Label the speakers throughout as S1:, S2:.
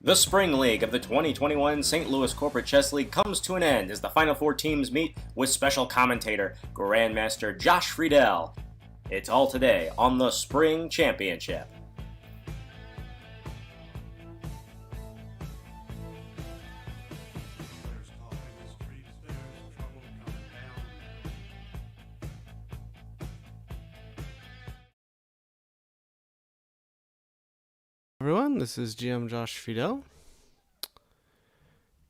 S1: The Spring League of the 2021 St. Louis Corporate Chess League comes to an end as the final four teams meet with special commentator Grandmaster Josh Friedel. It's all today on the Spring Championship.
S2: Everyone, this is GM Josh Friedel,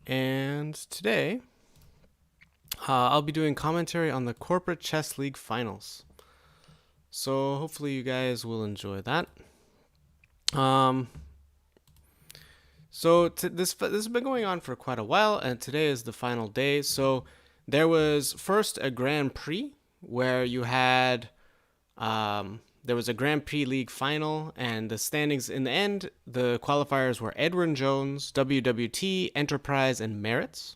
S2: and today I'll be doing commentary on the Corporate Chess League Finals. So hopefully you guys will enjoy that. This has been going on for quite a while, and today is the final day. So there was first a Grand Prix where you had there was a Grand Prix League final, and the standings in the end, the qualifiers were Edwin Jones, WWT, Enterprise, and Maritz.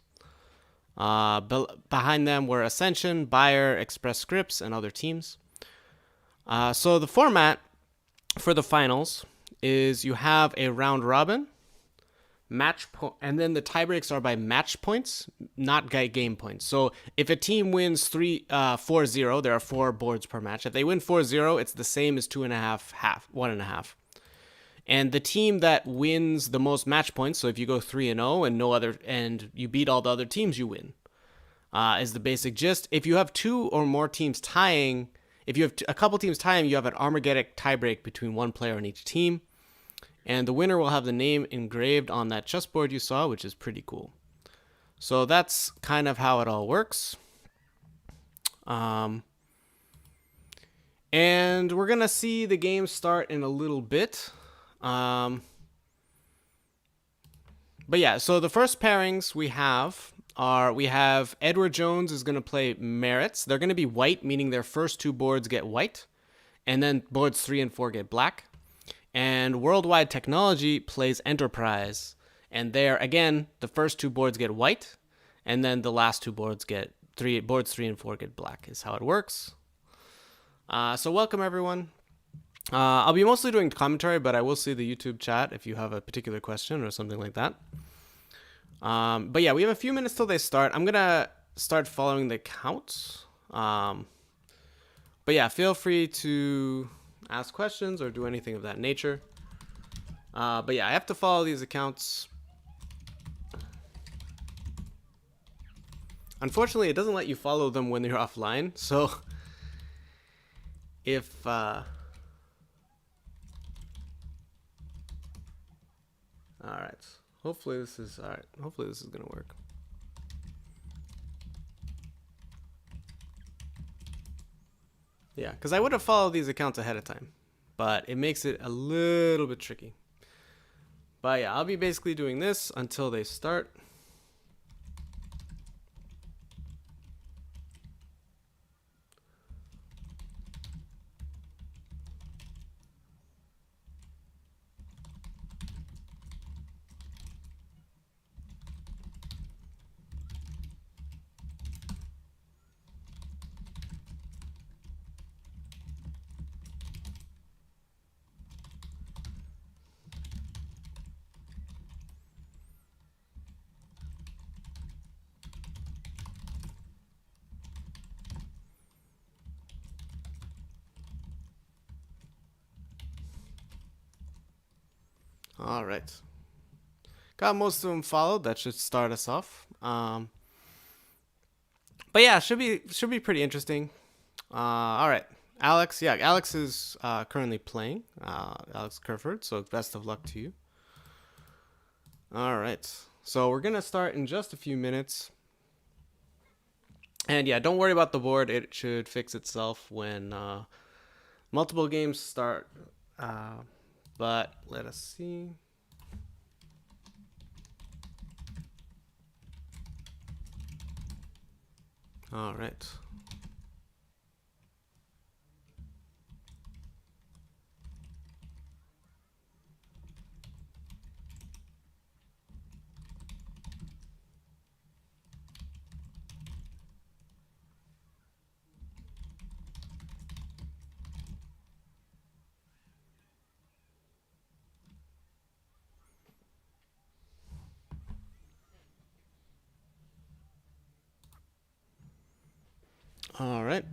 S2: Behind them were Ascension, Bayer, Express Scripts, and other teams. So the format for the finals is you have a round robin, and then the tiebreaks are by match points, not game points. So if a team wins 4-0, there are 4 boards per match. If they win 4-0, it's the same as 1.5. And the team that wins the most match points, so if you go 3-0 and you beat all the other teams, you win. Is the basic gist. If you have 2 or more teams tying, if you have a couple teams tying, you have an Armageddon tiebreak between one player on each team. And the winner will have the name engraved on that chessboard you saw, which is pretty cool. So that's kind of how it all works. And we're going to see the game start in a little bit. But yeah, so the first pairings we have Edward Jones is going to play Maritz. They're going to be white, meaning their first 2 boards get white. And then boards 3 and 4 get black. And Worldwide Technology plays Enterprise. And there, again, the first 2 boards get white. And then the last 2 boards boards 3 and 4 get black is how it works. So welcome, everyone. I'll be mostly doing commentary, but I will see the YouTube chat if you have a particular question or something like that. But yeah, we have a few minutes till they start. I'm going to start following the counts. But yeah, feel free to ask questions or do anything of that nature. But yeah, I have to follow these accounts. Unfortunately, it doesn't let you follow them when you're offline. So if all right, hopefully this is all right. Hopefully this is gonna work. Yeah, because I would have followed these accounts ahead of time, but it makes it a little bit tricky. But yeah, I'll be basically doing this until they start. All right. Got most of them followed. That should start us off. But yeah, should be pretty interesting. All right, Alex. Yeah, Alex is currently playing. Alex Kerford. So best of luck to you. All right. So we're gonna start in just a few minutes. And yeah, don't worry about the board. It should fix itself when multiple games start. But let us see. All right. All right.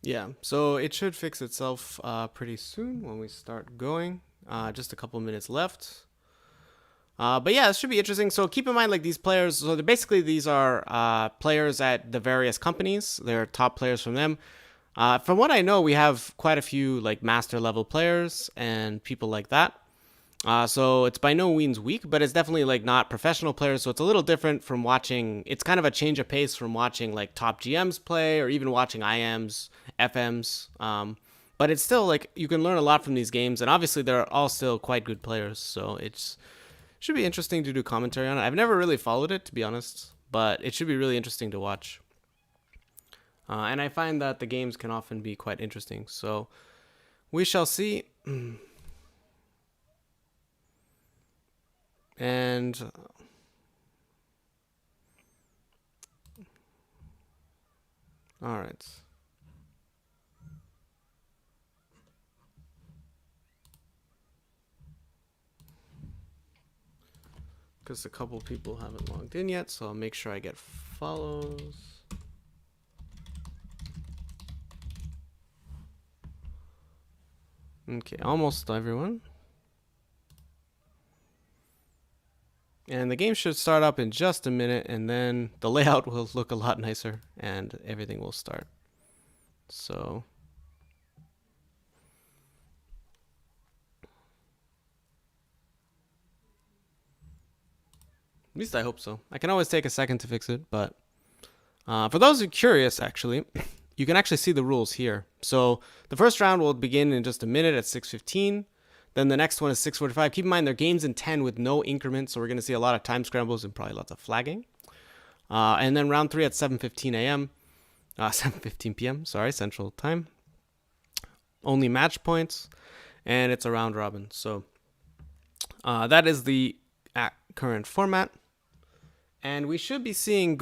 S2: Yeah, so it should fix itself pretty soon when we start going. Just a couple minutes left. But yeah, it should be interesting. So keep in mind, like these players. So basically, these are players at the various companies. They're top players from them. From what I know, we have quite a few like master level players and people like that. So it's by no means weak, but it's definitely like not professional players. So it's a little different from watching. It's kind of a change of pace from watching like top GMs play or even watching IMs, FMs. But it's still like you can learn a lot from these games, and obviously they're all still quite good players. So it's should be interesting to do commentary on it. I've never really followed it, to be honest, but it should be really interesting to watch. And I find that the games can often be quite interesting. So we shall see. And all right. Because a couple people haven't logged in yet, so I'll make sure I get follows. Okay, almost everyone. And the game should start up in just a minute, and then the layout will look a lot nicer, and everything will start. So at least I hope so. I can always take a second to fix it, but for those who are curious, actually, you can actually see the rules here. So the first round will begin in just a minute at 6:15. Then the next one is 6:45. Keep in mind, they're games in 10 with no increments, so we're going to see a lot of time scrambles and probably lots of flagging. And then round 3 at 7:15 a.m. 7:15 p.m. Sorry, Central Time. Only match points, and it's a round robin. So that is the current format, and we should be seeing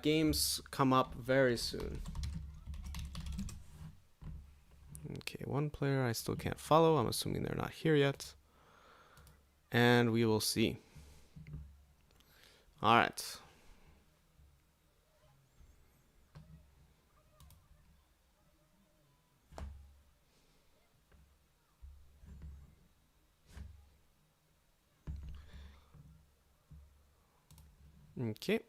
S2: games come up very soon. Okay, one player I still can't follow. I'm assuming they're not here yet. And we will see. All right. Okay.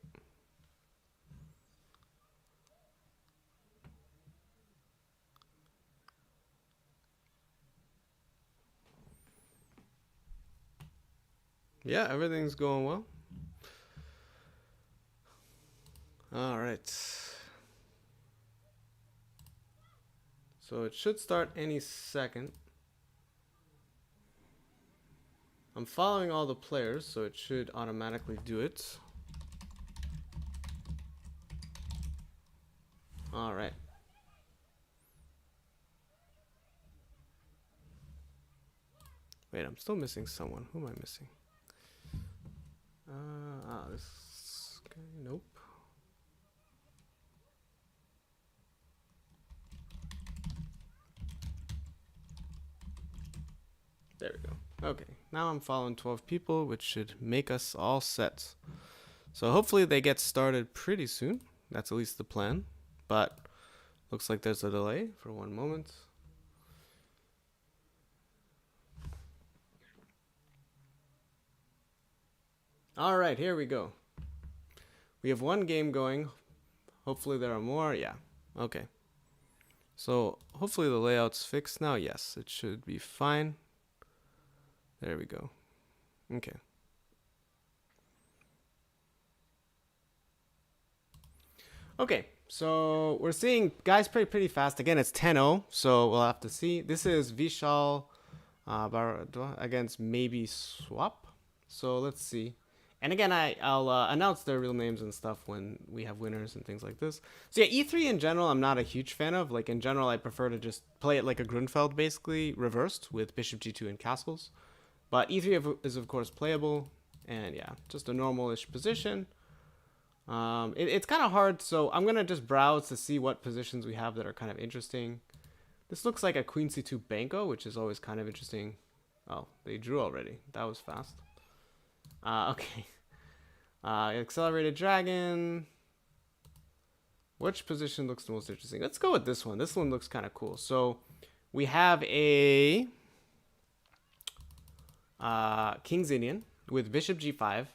S2: Yeah, everything's going well. All right. So it should start any second. I'm following all the players, so it should automatically do it. All right. Wait, I'm still missing someone. Who am I missing? This guy. Nope. There we go. Okay, now I'm following 12 people, which should make us all set. So hopefully they get started pretty soon. That's at least the plan. But looks like there's a delay for one moment. All right, here we go. We have one game going. Hopefully there are more. Yeah. Okay. So hopefully the layout's fixed now. Yes, it should be fine. There we go. Okay. Okay, so we're seeing guys play pretty fast. Again, it's 10-0, so we'll have to see. This is Vishal against maybe Swap. So let's see. And again, I'll announce their real names and stuff when we have winners and things like this. So yeah, e3 in general, I'm not a huge fan of. Like in general, I prefer to just play it like a Grunfeld, basically reversed with bishop g2 and castles. But e3 is of course playable, and yeah, just a normal-ish position. It's kind of hard, so I'm gonna just browse to see what positions we have that are kind of interesting. This looks like a queen c2 banco, which is always kind of interesting. Oh, they drew already. That was fast. Okay. Accelerated dragon. Which position looks the most interesting? Let's go with this one. This one looks kind of cool. So we have a King's Indian with bishop g5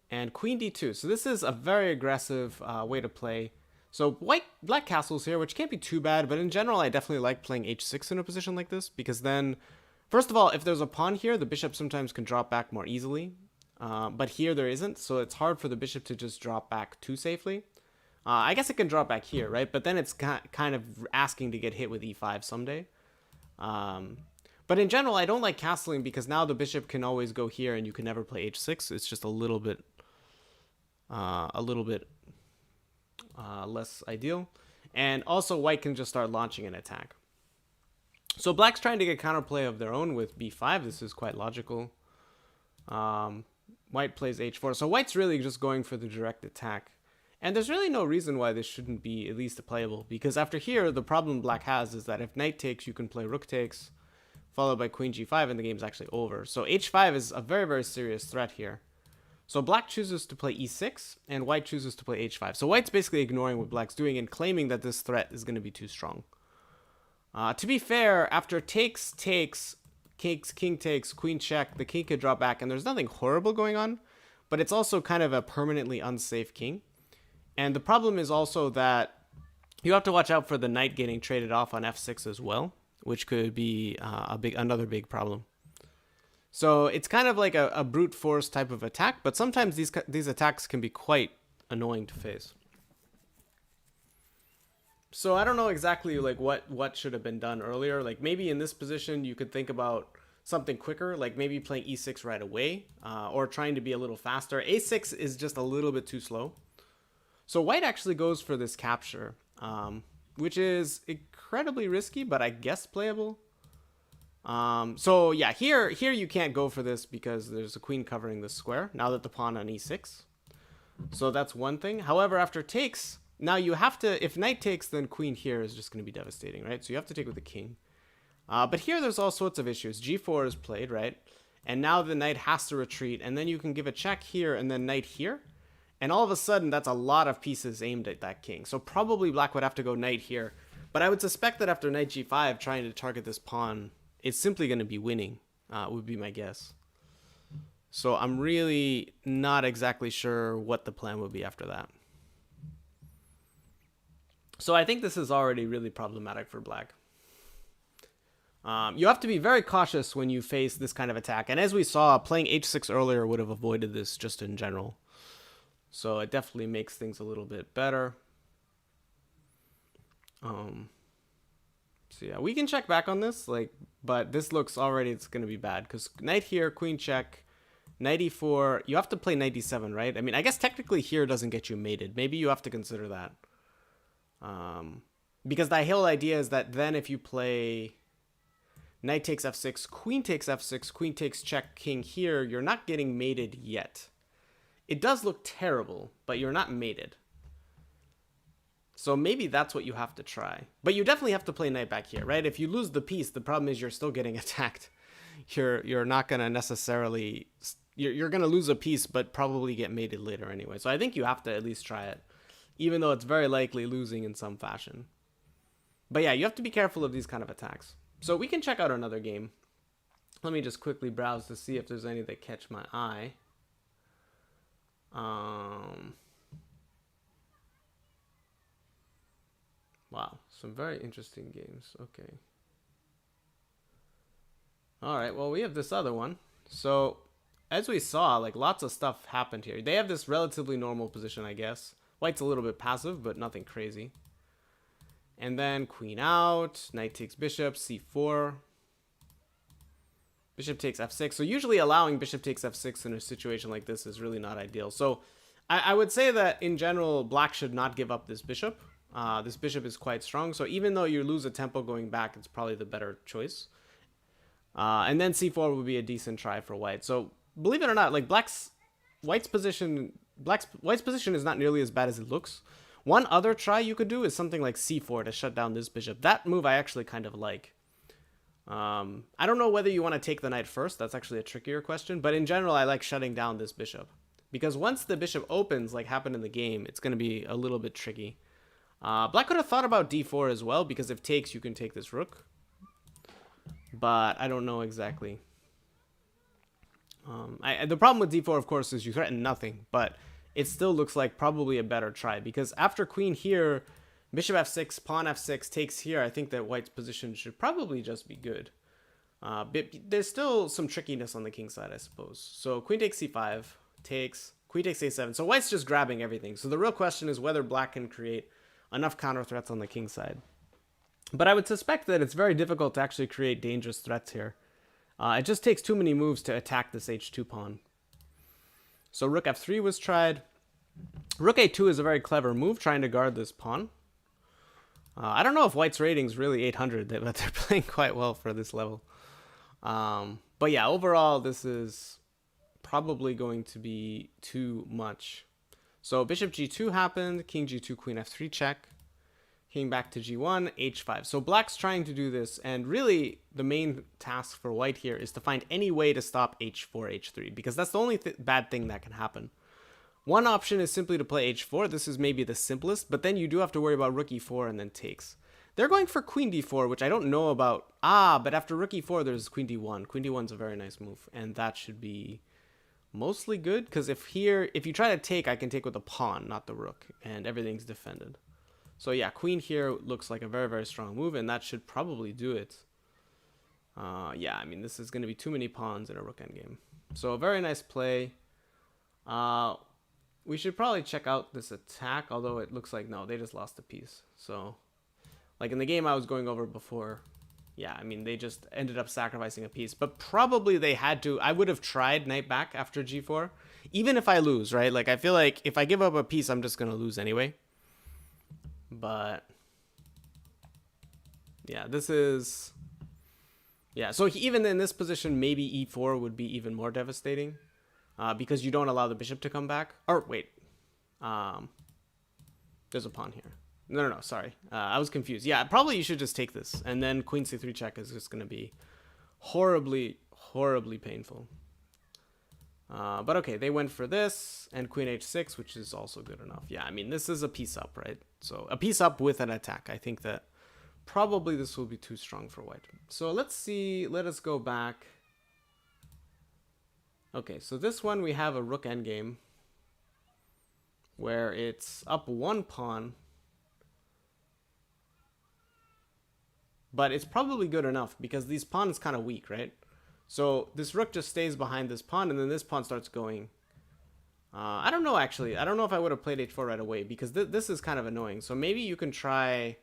S2: and queen d2. So this is a very aggressive way to play. So black castles here, which can't be too bad, but in general, I definitely like playing h6 in a position like this because then, first of all, if there's a pawn here, the bishop sometimes can drop back more easily. But here there isn't, so it's hard for the bishop to just drop back too safely. I guess it can drop back here, right? But then it's kind of asking to get hit with e5 someday. But in general, I don't like castling because now the bishop can always go here and you can never play h6. It's just a little bit less ideal. And also white can just start launching an attack. So black's trying to get counterplay of their own with b5. This is quite logical. White plays h4. So white's really just going for the direct attack. And there's really no reason why this shouldn't be at least playable. Because after here, the problem black has is that if knight takes, you can play rook takes, followed by queen g5, and the game's actually over. So h5 is a very, very serious threat here. So black chooses to play e6, and white chooses to play h5. So white's basically ignoring what black's doing and claiming that this threat is going to be too strong. To be fair, after king takes, queen check, the king could drop back, and there's nothing horrible going on, but it's also kind of a permanently unsafe king. And the problem is also that you have to watch out for the knight getting traded off on f6 as well, which could be another big problem. So it's kind of like a brute force type of attack, but sometimes these attacks can be quite annoying to face. So I don't know exactly like what should have been done earlier. Like maybe in this position you could think about something quicker, like maybe playing e6 right away, or trying to be a little faster. a6 is just a little bit too slow. So white actually goes for this capture, which is incredibly risky, but I guess playable. So yeah, here you can't go for this because there's a queen covering this square now that the pawn on e6. So that's one thing. However, after takes, now you have to, if knight takes, then queen here is just going to be devastating, right? So you have to take with the king. But here there's all sorts of issues. g4 is played, right? And now the knight has to retreat, and then you can give a check here and then knight here. And all of a sudden, that's a lot of pieces aimed at that king. So probably black would have to go knight here. But I would suspect that after knight g5, trying to target this pawn, it's simply going to be winning, would be my guess. So I'm really not exactly sure what the plan would be after that. So I think this is already really problematic for black. You have to be very cautious when you face this kind of attack. And as we saw, playing h6 earlier would have avoided this just in general. So it definitely makes things a little bit better. So yeah, we can check back on this, but this looks already, it's going to be bad. Because knight here, queen check, knight e4, you have to play knight d7, right? I mean, I guess technically here doesn't get you mated. Maybe you have to consider that. Because the whole idea is that then if you play knight takes f6, queen takes check, king here, you're not getting mated yet. It does look terrible, but you're not mated. So maybe that's what you have to try. But you definitely have to play knight back here, right? If you lose the piece, the problem is you're still getting attacked. You're not going to necessarily... You're going to lose a piece, but probably get mated later anyway. So I think you have to at least try it, even though it's very likely losing in some fashion. But yeah, you have to be careful of these kind of attacks. So we can check out another game. Let me just quickly browse to see if there's any that catch my eye. Wow, some very interesting games. Okay. All right, well, we have this other one. So as we saw, like lots of stuff happened here. They have this relatively normal position, I guess. White's a little bit passive, but nothing crazy. And then queen out, knight takes bishop, c4. Bishop takes f6. So usually allowing bishop takes f6 in a situation like this is really not ideal. So I would say that in general, black should not give up this bishop. This bishop is quite strong. So even though you lose a tempo going back, it's probably the better choice. And then c4 would be a decent try for white. So believe it or not, like white's position is not nearly as bad as it looks. One other try you could do is something like c4 to shut down this bishop. That move I actually kind of like. I don't know whether you want to take the knight first. That's actually a trickier question. But in general, I like shutting down this bishop. Because once the bishop opens, like happened in the game, it's going to be a little bit tricky. Black could have thought about d4 as well, because if takes, you can take this rook. But I don't know exactly. The problem with d4, of course, is you threaten nothing. But it still looks like probably a better try. Because after queen here, bishop f6, pawn f6 takes here, I think that white's position should probably just be good. But there's still some trickiness on the king side, I suppose. So queen takes c5, takes, queen takes a7. So white's just grabbing everything. So the real question is whether black can create enough counter threats on the king side. But I would suspect that it's very difficult to actually create dangerous threats here. It just takes too many moves to attack this h2 pawn. So rook f3 was tried. Rook a2 is a very clever move, trying to guard this pawn. I don't know if white's rating is really 800, but they're playing quite well for this level. But yeah, overall, this is probably going to be too much. So bishop g2 happened, king g2, queen f3 check, king back to g1, h5. So black's trying to do this, and really the main task for white here is to find any way to stop h4, h3, because that's the only bad thing that can happen. One option is simply to play h4. This is maybe the simplest, but then you do have to worry about rook e4 and then takes. They're going for queen d4, which I don't know about. But after rook e4, there's queen d1. Queen d1 is a very nice move, and that should be mostly good, because if you try to take, I can take with the pawn, not the rook, and everything's defended. So yeah, queen here looks like a very, very strong move, and that should probably do it. Yeah, I mean, this is going to be too many pawns in a rook endgame. So a very nice play. We should probably check out this attack, although it looks like, no, they just lost a piece. So, like in the game I was going over before, yeah, I mean, they just ended up sacrificing a piece. But probably they had to, I would have tried knight back after g4, even if I lose, right? Like, I feel like if I give up a piece, I'm just going to lose anyway. But, yeah, this is, yeah, so even in this position, maybe e4 would be even more devastating. Because you don't allow the bishop to come back. Or, wait. There's a pawn here. No, sorry. I was confused. Yeah, probably you should just take this. And then queen c3 check is just going to be horribly, horribly painful. But okay, they went for this. And queen h6, which is also good enough. Yeah, I mean, this is a piece up, right? So, a piece up with an attack. I think that probably this will be too strong for white. So, let's see. Let us go back. Okay, so this one we have a rook endgame where it's up one pawn, but it's probably good enough because these pawns kind of weak, right? So this rook just stays behind this pawn, and then this pawn starts going. I don't know, actually. I don't know if I would have played h4 right away because this is kind of annoying. So maybe you can try...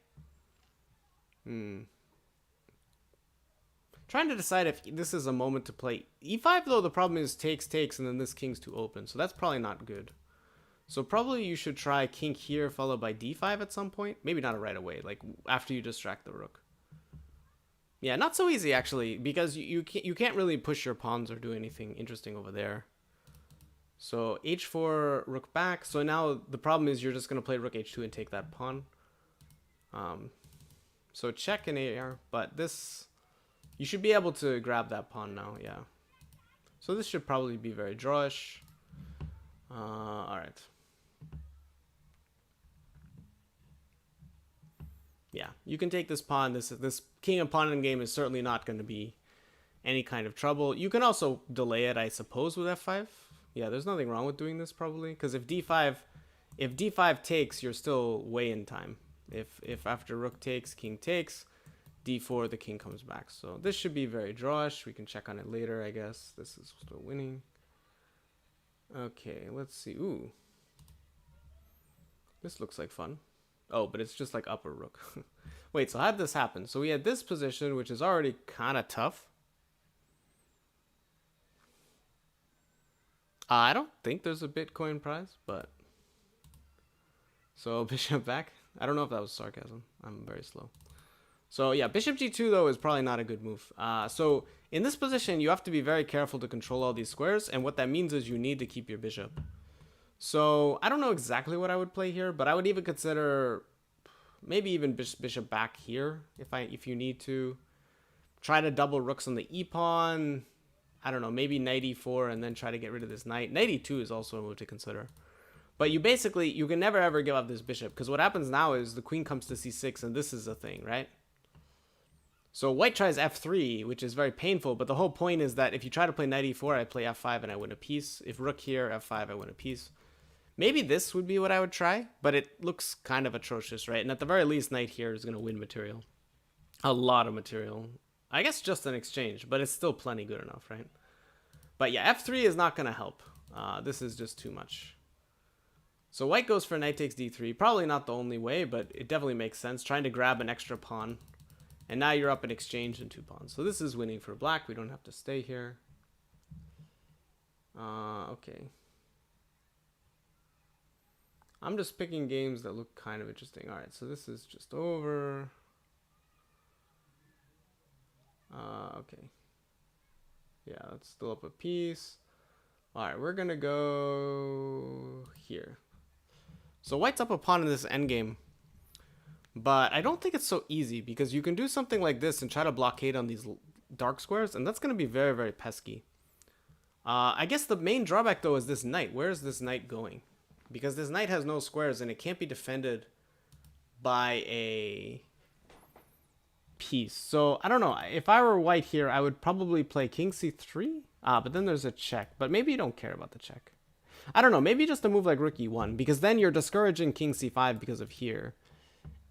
S2: Trying to decide if this is a moment to play e5, though. The problem is takes, and then this king's too open. So that's probably not good. So probably you should try king here followed by d5 at some point. Maybe not right away, like after you distract the rook. Yeah, not so easy, actually, because you can't really push your pawns or do anything interesting over there. So h4, rook back. So now the problem is you're just going to play rook h2 and take that pawn. So check in AR, but this... You should be able to grab that pawn now, yeah. So this should probably be very drawish. Alright. Yeah, you can take this pawn. This king and pawn in game is certainly not going to be any kind of trouble. You can also delay it, I suppose, with f5. Yeah, there's nothing wrong with doing this probably, because if d5 takes, you're still way in time. If after rook takes, king takes, d4, the king comes back. So this should be very drawish. We can check on it later, I guess. This is still winning. Okay, let's see. Ooh. This looks like fun. Oh, but it's just like upper rook. Wait, so how did this happen? So we had this position, which is already kind of tough. I don't think there's a Bitcoin prize, but... So, bishop back. I don't know if that was sarcasm. I'm very slow. So, yeah, bishop g2, though, is probably not a good move. So, in this position, you have to be very careful to control all these squares, and what that means is you need to keep your bishop. So, I don't know exactly what I would play here, but I would even consider maybe even bishop back here if you need to. Try to double rooks on the e-pawn. I don't know, maybe knight e4 and then try to get rid of this knight. Knight e2 is also a move to consider. But you can never ever give up this bishop, because what happens now is the queen comes to c6 and this is a thing, right? So white tries f3, which is very painful, but the whole point is that if you try to play knight e4, I play f5 and I win a piece. If rook here, f5, I win a piece. Maybe this would be what I would try, but it looks kind of atrocious, right? And at the very least, knight here is going to win material. A lot of material. I guess just an exchange, but it's still plenty good enough, right? But yeah, f3 is not going to help. This is just too much. So white goes for knight takes d3. Probably not the only way, but it definitely makes sense. Trying to grab an extra pawn. And now you're up in exchange in 2 pawns. So this is winning for black. We don't have to stay here. Okay. I'm just picking games that look kind of interesting. All right, so this is just over. Okay. Yeah, that's still up a piece. All right, we're going to go here. So white's up a pawn in this endgame. But I don't think it's so easy, because you can do something like this and try to blockade on these dark squares, and that's going to be very, very pesky. I guess the main drawback, though, is this knight. Where is this knight going? Because this knight has no squares, and it can't be defended by a piece. So, I don't know. If I were white here, I would probably play king c3. But then there's a check. But maybe you don't care about the check. I don't know. Maybe just a move like rook e1, because then you're discouraging king c5 because of here.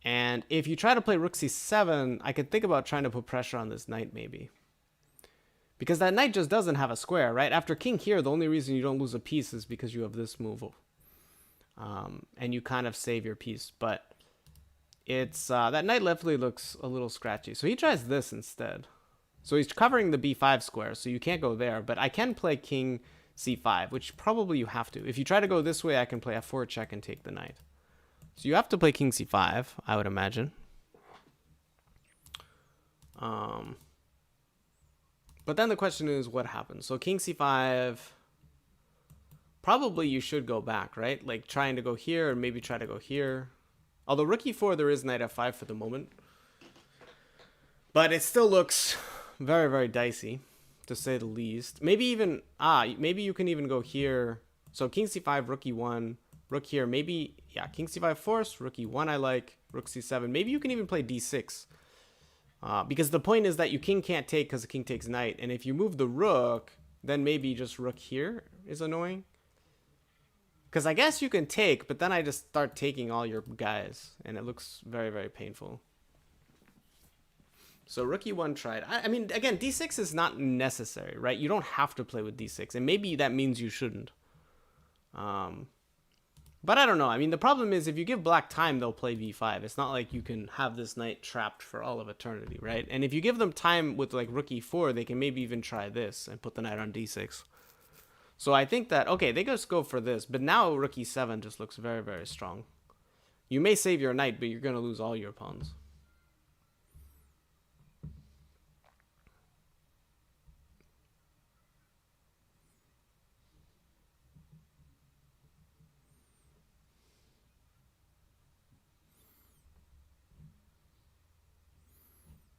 S2: And if you try to play rook c7, I could think about trying to put pressure on this knight maybe. Because that knight just doesn't have a square, right? After king here, the only reason you don't lose a piece is because you have this move. And you kind of save your piece. But it's that knight definitely looks a little scratchy. So he tries this instead. So he's covering the b5 square, so you can't go there. But I can play king c5, which probably you have to. If you try to go this way, I can play f4 check and take the knight. So you have to play king c5, I would imagine. But then the question is, what happens? So king c5, probably you should go back, right? Like trying to go here, or maybe try to go here. Although rook e4, there is knight f5 for the moment. But it still looks very, very dicey, to say the least. Maybe even, maybe you can even go here. So king c5, rook e1, rook here, maybe, yeah, king c5 force, rook e1 I like, rook c7. Maybe you can even play d6. Because the point is that your king can't take because the king takes knight. And if you move the rook, then maybe just rook here is annoying. Because I guess you can take, but then I just start taking all your guys. And it looks very, very painful. So rook e1 tried. I mean, again, d6 is not necessary, right? You don't have to play with d6. And maybe that means you shouldn't. But I don't know. I mean, the problem is if you give black time, they'll play b5. It's not like you can have this knight trapped for all of eternity, right? And if you give them time with like rook e4, they can maybe even try this and put the knight on d6. So I think that, okay, they just go for this. But now rook e7 just looks very, very strong. You may save your knight, but you're going to lose all your pawns.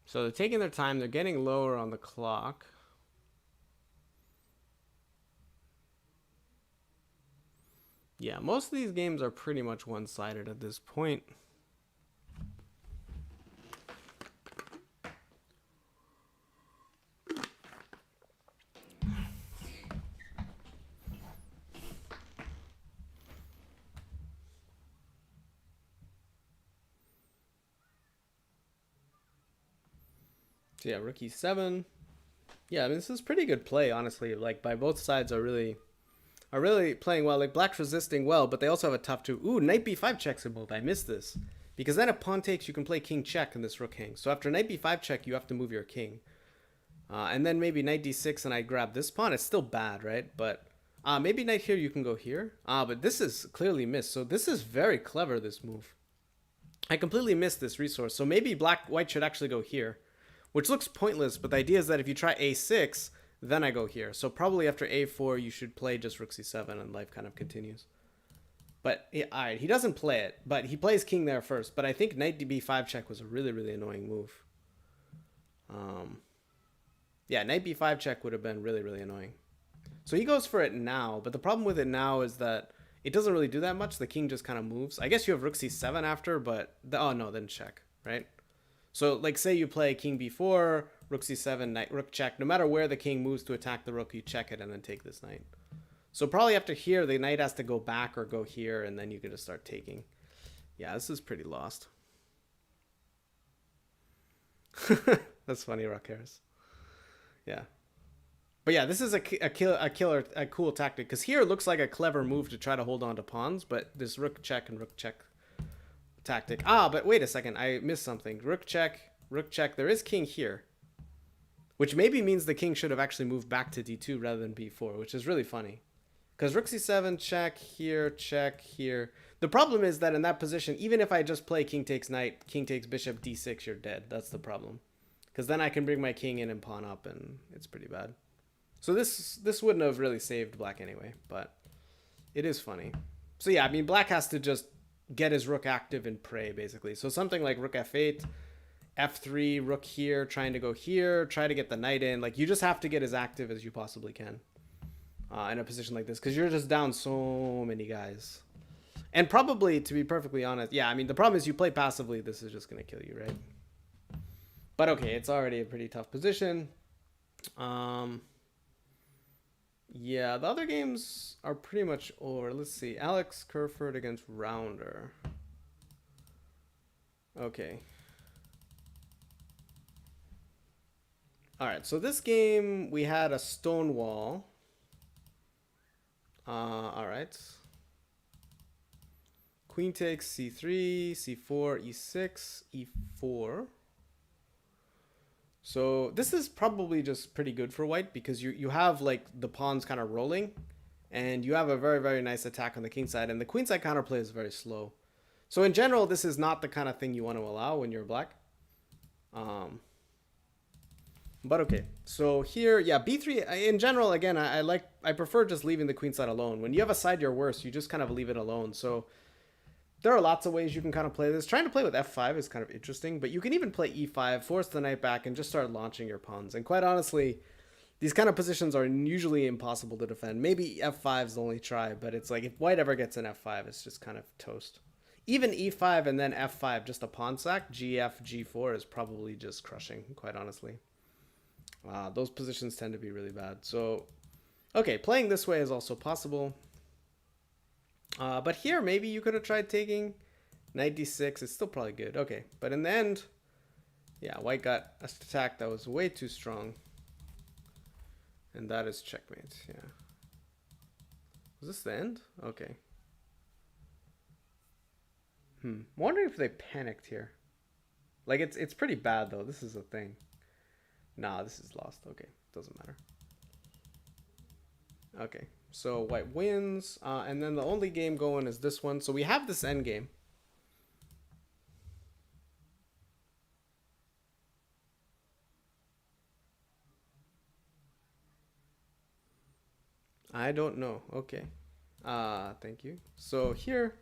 S2: So they're taking their time. They're getting lower on the clock. Yeah, most of these games are pretty much one-sided at this point. So yeah, rook e7. Yeah, I mean, this is pretty good play, honestly. Like, by both sides are really playing well. Like, black's resisting well, but they also have a tough two. Ooh, knight b5 check's a move. I missed this. Because then if pawn takes, you can play king check and this rook hangs. So after knight b5 check, you have to move your king. And then maybe knight d6 and I grab this pawn. It's still bad, right? But Maybe knight here, you can go here. But this is clearly missed. So this is very clever, this move. I completely missed this resource. So maybe white should actually go here, which looks pointless. But the idea is that if you try a6, then I go here. So probably after a4, you should play just rook c7 and life kind of continues. But all right, he doesn't play it, but he plays king there first. But I think knight to b5 check was a really, really annoying move. Yeah, knight b5 check would have been really, really annoying. So he goes for it now, but the problem with it now is that it doesn't really do that much. The king just kind of moves. I guess you have rook c7 after, but oh no, then check, right? So like say you play king b4, rook c7, knight rook check. No matter where the king moves to attack the rook, you check it and then take this knight. So probably after here, the knight has to go back or go here, and then you can just start taking. Yeah, this is pretty lost. That's funny, Rock Harris. Yeah. But yeah, this is a cool tactic, because here it looks like a clever move to try to hold on to pawns, but this rook check and rook check tactic. But wait a second, I missed something. Rook check, there is king here, which maybe means the king should have actually moved back to d2 rather than b4, which is really funny. Because rook c7, check here. The problem is that in that position, even if I just play king takes knight, king takes bishop, d6, you're dead. That's the problem. Because then I can bring my king in and pawn up, and it's pretty bad. So this wouldn't have really saved black anyway, but it is funny. So yeah, I mean, black has to just get his rook active and pray, basically. So something like rook f8, f3, rook here, trying to go here, try to get the knight in. Like, you just have to get as active as you possibly can in a position like this, because you're just down so many guys. And probably, to be perfectly honest, yeah, I mean, the problem is you play passively, this is just going to kill you, right? But okay, it's already a pretty tough position. Yeah, the other games are pretty much over. Let's see. Alex Kerford against Rounder. Okay. All right, so this game, we had a stone wall. All right. Queen takes c3, c4, e6, e4. So this is probably just pretty good for white, because you have like the pawns kind of rolling, and you have a very, very nice attack on the king side, and the queen side counterplay is very slow. So in general, this is not the kind of thing you want to allow when you're black. But okay, so here, yeah, b3 in general, again, I prefer just leaving the queen side alone. When you have a side you're worse, you just kind of leave it alone. So there are lots of ways you can kind of play this. Trying to play with f5 is kind of interesting, but you can even play e5, force the knight back, and just start launching your pawns. And quite honestly, these kind of positions are usually impossible to defend. Maybe f5 is the only try, but it's like if white ever gets an f5, it's just kind of toast. Even e5 and then f5, just a pawn sack, gf, g4 is probably just crushing, quite honestly. Those positions tend to be really bad. So, okay, playing this way is also possible. But here, maybe you could have tried taking knight d6. It's still probably good. Okay, but in the end, yeah, white got an attack that was way too strong. And that is checkmate, yeah. Was this the end? Okay. I'm wondering if they panicked here. Like, it's pretty bad, though. This is the thing. Nah, this is lost. Okay, doesn't matter. Okay, so white wins, and then the only game going is this one. So we have this endgame. I don't know. Okay, thank you. So here,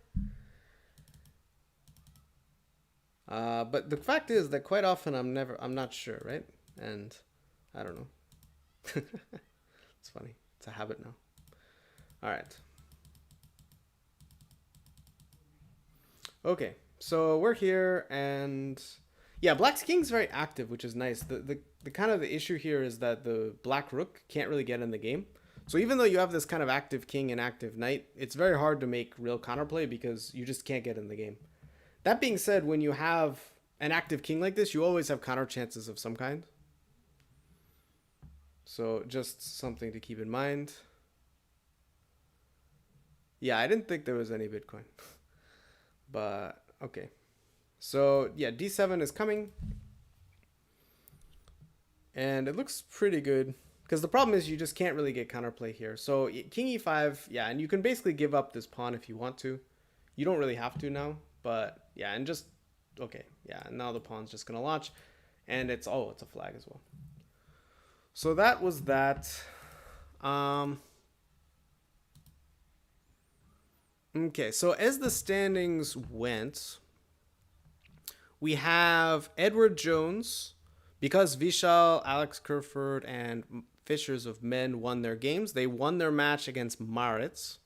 S2: but the fact is that quite often I'm not sure, right? And I don't know. It's funny. It's a habit now. All right. Okay, so we're here, and yeah, black's king's very active, which is nice. The kind of the issue here is that the black rook can't really get in the game. So even though you have this kind of active king and active knight, it's very hard to make real counterplay because you just can't get in the game. That being said, when you have an active king like this, you always have counter chances of some kind. So just something to keep in mind. Yeah, I didn't think there was any Bitcoin. But, okay. So, yeah, d7 is coming. And it looks pretty good. Because the problem is you just can't really get counterplay here. So king e5, yeah, and you can basically give up this pawn if you want to. You don't really have to now, but yeah, and just, okay, yeah, and now the pawn's just going to launch, and it's, oh, it's a flag as well. So that was that. Okay, so as the standings went, we have Edward Jones, because Vishal, Alex Kerford, and Fishers of Men won their games. They won their match against Maritz.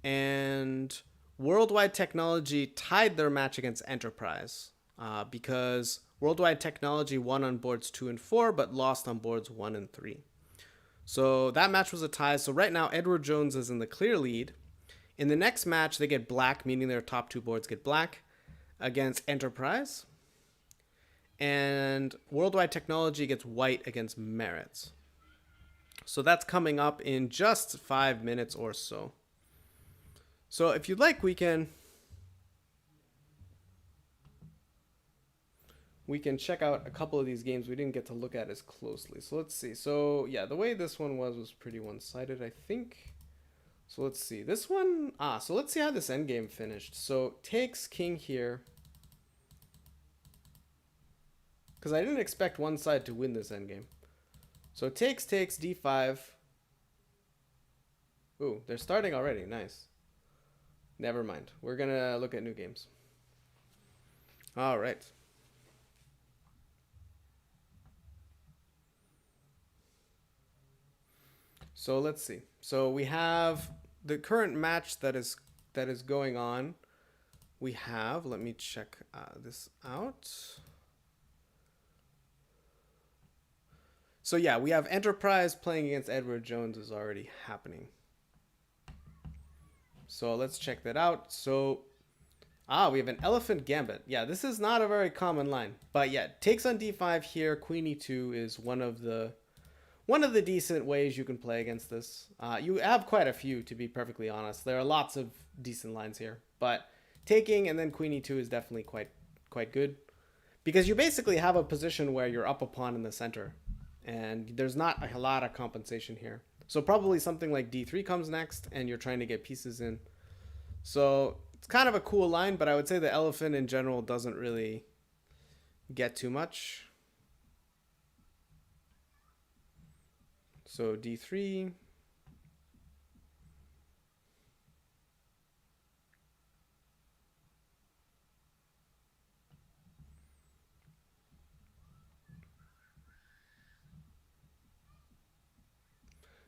S2: And Worldwide Technology tied their match against Enterprise because Worldwide Technology won on boards 2 and 4, but lost on boards 1 and 3. So that match was a tie. So right now, Edward Jones is in the clear lead. In the next match, they get black, meaning their top 2 boards get black, against Enterprise. And Worldwide Technology gets white against Maritz. So that's coming up in just 5 minutes or so. So if you'd like, we can check out a couple of these games we didn't get to look at as closely. So let's see. So yeah, the way this one was pretty one-sided, I think. So let's see. This one, so let's see how this endgame finished. So takes king here. Because I didn't expect one side to win this endgame. So takes d5. Ooh, they're starting already. Nice. Never mind. We're going to look at new games. All right. So let's see. So we have the current match that is going on. We have, let me check this out. So yeah, we have Enterprise playing against Edward Jones is already happening. So let's check that out. So, we have an elephant gambit. Yeah, this is not a very common line. But yeah, takes on d5 here. Queen e2 is one of the decent ways you can play against this. You have quite a few, to be perfectly honest. There are lots of decent lines here. But taking and then queen e2 is definitely quite good. Because you basically have a position where you're up a pawn in the center. And there's not a lot of compensation here. So probably something like d3 comes next, and you're trying to get pieces in. So it's kind of a cool line, but I would say the elephant in general doesn't really get too much. So d3.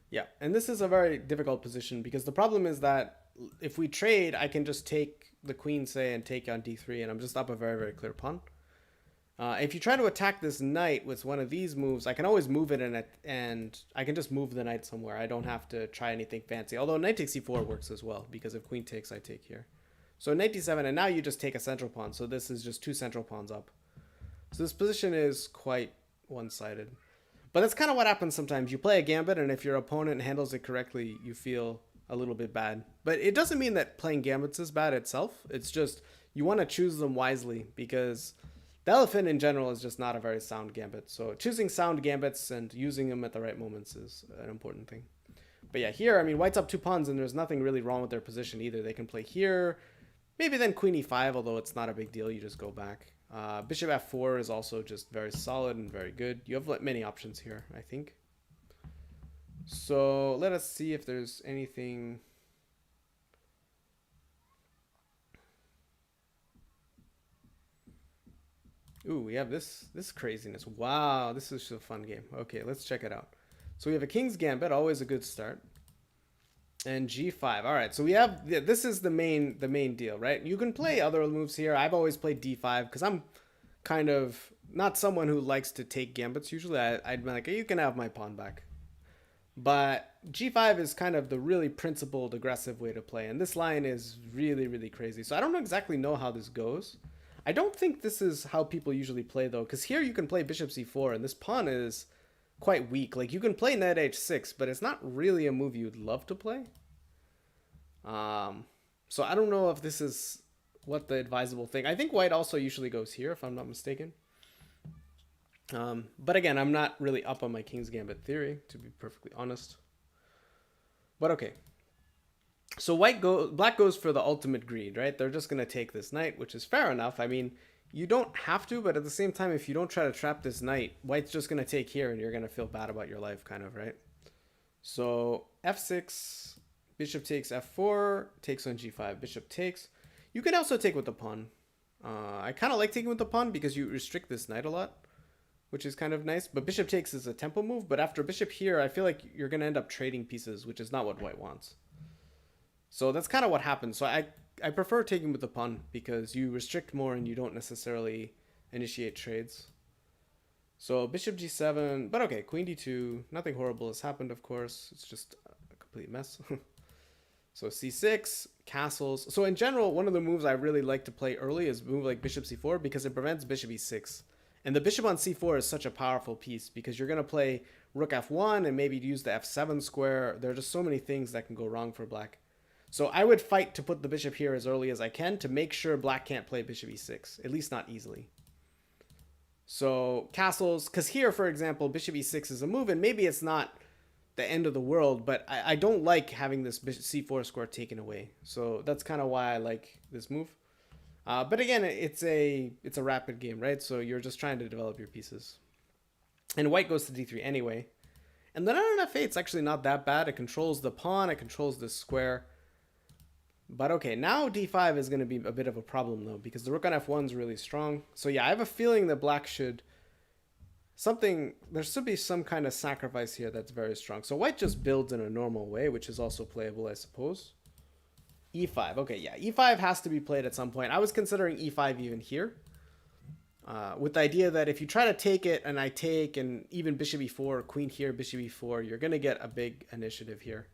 S2: Yeah, and this is a very difficult position because the problem is that if we trade, I can just take the queen, say, and take on d3, and I'm just up a very, very clear pawn. If you try to attack this knight with one of these moves, I can always move it, and I can just move the knight somewhere. I don't have to try anything fancy, although knight takes e4 works as well, because if queen takes, I take here. So knight d7, and now you just take a central pawn, so this is just 2 central pawns up. So this position is quite one-sided. But that's kind of what happens sometimes. You play a gambit, and if your opponent handles it correctly, you feel a little bit bad. But it doesn't mean that playing gambits is bad itself. It's just you want to choose them wisely, because the elephant in general is just not a very sound gambit. So choosing sound gambits and using them at the right moments is an important thing. But yeah, here, I mean, white's up 2 pawns, and there's nothing really wrong with their position either. They can play here, maybe then queen e5, although it's not a big deal. You just go back. Bishop f4 is also just very solid and very good. You have many options here, I think. So let us see if there's anything. Ooh, we have this craziness. Wow, this is a fun game. Okay, let's check it out. So we have a king's gambit, always a good start. And g5. All right, so we have, this is the main deal, right? You can play other moves here. I've always played d5 because I'm kind of not someone who likes to take gambits usually. I'd be like, you can have my pawn back. But g5 is kind of the really principled, aggressive way to play. And this line is really, really crazy. So I don't exactly know how this goes. I don't think this is how people usually play, though, because here you can play bishop c4, and this pawn is quite weak. Like, you can play knight h6, but it's not really a move you'd love to play. So I don't know if this is what the advisable thing. I think white also usually goes here, if I'm not mistaken. But again, I'm not really up on my King's Gambit theory, to be perfectly honest. But okay. So black goes for the ultimate greed, right? They're just going to take this knight, which is fair enough. I mean, you don't have to, but at the same time, if you don't try to trap this knight, white's just going to take here and you're going to feel bad about your life, kind of, right? So f6, bishop takes f4, takes on g5, bishop takes. You can also take with the pawn. I kind of like taking with the pawn because you restrict this knight a lot, which is kind of nice. But bishop takes is a tempo move. But after bishop here, I feel like you're going to end up trading pieces, which is not what white wants. So that's kind of what happens. So I prefer taking with the pawn because you restrict more and you don't necessarily initiate trades. So bishop g7, but okay, queen d2. Nothing horrible has happened, of course. It's just a complete mess. So c6, castles. So in general, one of the moves I really like to play early is move like bishop c4 because it prevents bishop e6. And the bishop on c4 is such a powerful piece because you're going to play rook f1 and maybe use the f7 square. There are just so many things that can go wrong for black. So I would fight to put the bishop here as early as I can to make sure black can't play bishop e6, at least not easily. So castles, because here, for example, bishop e6 is a move, and maybe it's not the end of the world, but I don't like having this bishop c4 square taken away. So that's kind of why I like this move. But again, it's a rapid game, right? So you're just trying to develop your pieces. And white goes to d3 anyway. And then on f8, it's actually not that bad. It controls the pawn, it controls this square. But okay, now d5 is going to be a bit of a problem though, because the rook on f1 is really strong. So yeah, I have a feeling that black should... there should be some kind of sacrifice here that's very strong. So white just builds in a normal way, which is also playable, I suppose. e5. Okay, yeah, e5 has to be played at some point. I was considering e5 even here. With the idea that if you try to take it and I take and even bishop e4, queen here, bishop e4, you're going to get a big initiative here.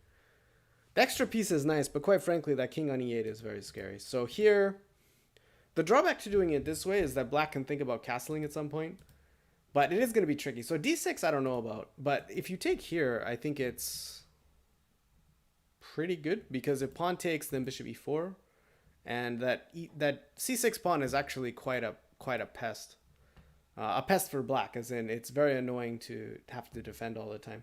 S2: The extra piece is nice, but quite frankly, that king on e8 is very scary. So here, the drawback to doing it this way is that black can think about castling at some point. But it is going to be tricky. So d6, I don't know about. But if you take here, I think it's pretty good. Because if pawn takes, then bishop e4. And that c6 pawn is actually quite a pest. A pest for black, as in it's very annoying to have to defend all the time.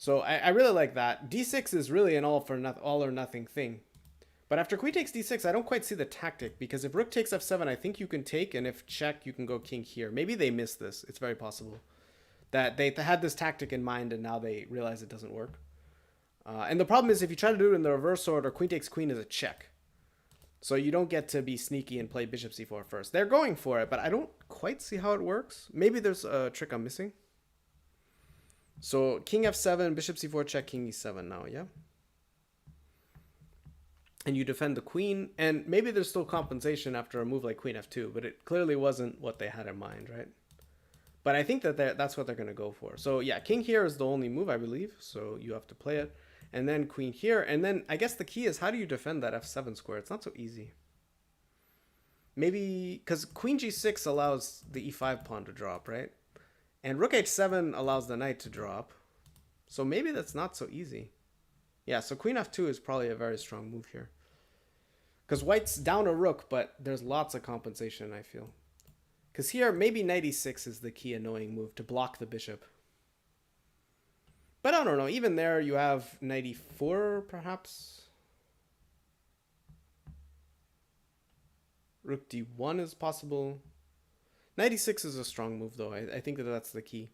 S2: So I really like that. d6 is really an all or nothing thing. But after queen takes d6, I don't quite see the tactic, because if rook takes f7, I think you can take, and if check, you can go king here. Maybe they missed this. It's very possible that they had this tactic in mind, and now they realize it doesn't work. And the problem is, if you try to do it in the reverse order, queen takes queen is a check. So you don't get to be sneaky and play bishop c4 first. They're going for it, but I don't quite see how it works. Maybe there's a trick I'm missing. So king f7, bishop c4 check, king e7 now, yeah? And you defend the queen, and maybe there's still compensation after a move like queen f2, but it clearly wasn't what they had in mind, right? But I think that that's what they're going to go for. So yeah, king here is the only move, I believe, so you have to play it. And then queen here, and then I guess the key is how do you defend that f7 square? It's not so easy. Maybe, because queen g6 allows the e5 pawn to drop, right? And rook h7 allows the knight to drop. So maybe that's not so easy. Yeah, so queen f2 is probably a very strong move here. Because white's down a rook, but there's lots of compensation, I feel. Because here, maybe knight e6 is the key annoying move to block the bishop. But I don't know, even there you have knight e4, perhaps? Rook d1 is possible. Knight e6 is a strong move, though. I think that that's the key.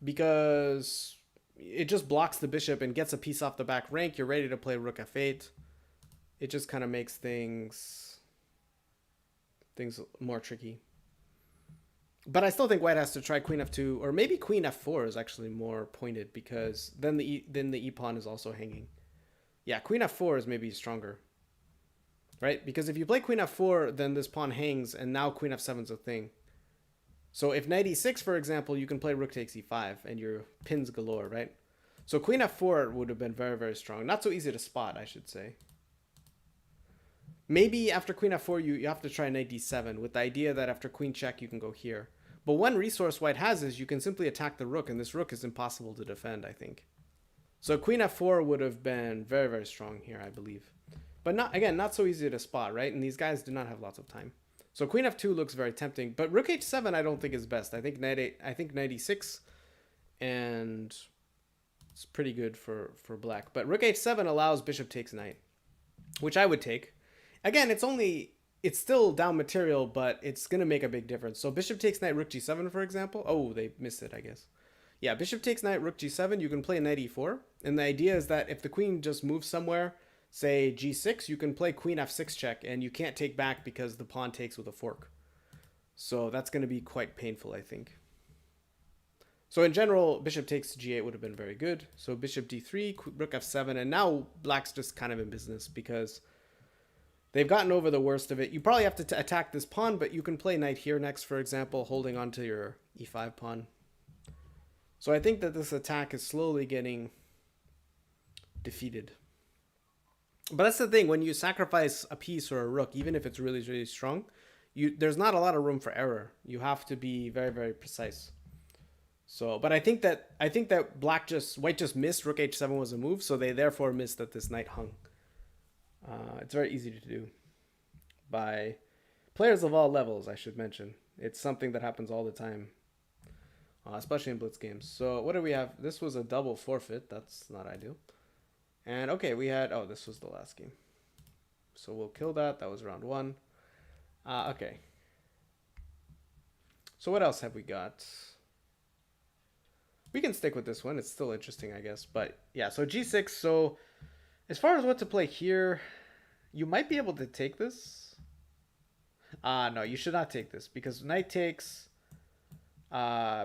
S2: Because it just blocks the bishop and gets a piece off the back rank. You're ready to play rook f8. It just kind of makes things more tricky. But I still think white has to try queen f2, or maybe queen f4 is actually more pointed, because then the e pawn is also hanging. Yeah, queen f4 is maybe stronger. Right? Because if you play queen f4, then this pawn hangs, and now queen f7 is a thing. So if knight e6, for example, you can play rook takes e5, and your pins galore, right? So queen f4 would have been very, very strong. Not so easy to spot, I should say. Maybe after queen f4, you have to try knight d7, with the idea that after queen check, you can go here. But one resource white has is you can simply attack the rook, and this rook is impossible to defend, I think. So queen f4 would have been very, very strong here, I believe. But not so easy to spot, right? And these guys do not have lots of time. So queen f2 looks very tempting, but rook h7 I don't think is best. I think knight e6, and it's pretty good for black. But rook h7 allows bishop takes knight, which I would take. Again, it's still down material, but it's gonna make a big difference. So bishop takes knight, rook g7, for example. Oh, they missed it, I guess. Yeah, bishop takes knight, rook g7. You can play knight e4, and the idea is that if the queen just moves somewhere, say g6, you can play queen f6 check, and you can't take back because the pawn takes with a fork. So that's going to be quite painful, I think. So in general, bishop takes g8 would have been very good. So bishop d3, rook f7, and now black's just kind of in business because they've gotten over the worst of it. You probably have to attack this pawn, but you can play knight here next, for example, holding onto your e5 pawn. So I think that this attack is slowly getting defeated. But that's the thing, when you sacrifice a piece or a rook, even if it's really, really strong, there's not a lot of room for error. You have to be very, very precise. So, but I think that white just missed rook h7 was a move, so they therefore missed that this knight hung. It's very easy to do by players of all levels, I should mention. It's something that happens all the time, especially in blitz games. So what do we have? This was a double forfeit. That's not ideal. And okay, we had, oh, this was the last game. So we'll kill that. That was round 1. Okay. So what else have we got? We can stick with this one. It's still interesting, I guess. But yeah, so g6. So as far as what to play here, you might be able to take this. No, you should not take this because knight takes,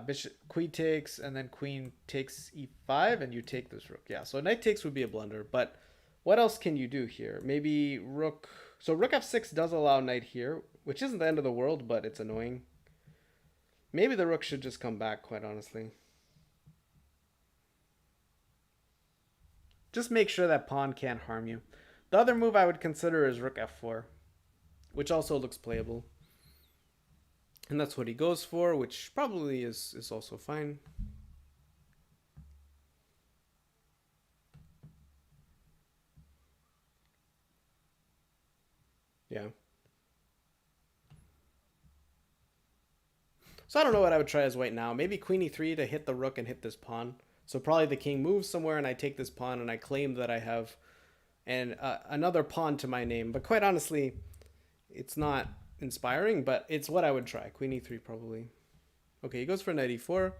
S2: bishop, queen takes, and then queen takes e5, and you take this rook. Yeah, so knight takes would be a blunder, but what else can you do here? Maybe rook. So rook f6 does allow knight here, which isn't the end of the world, but it's annoying. Maybe the rook should just come back, quite honestly. Just make sure that pawn can't harm you. The other move I would consider is rook f4, which also looks playable. And that's what he goes for, which probably is also fine. Yeah. So I don't know what I would try as white now. Maybe queen e3 to hit the rook and hit this pawn. So probably the king moves somewhere and I take this pawn and I claim that I have another pawn to my name. But quite honestly, it's not inspiring, but it's what I would try. Queen e3 probably. Okay, he goes for knight e4.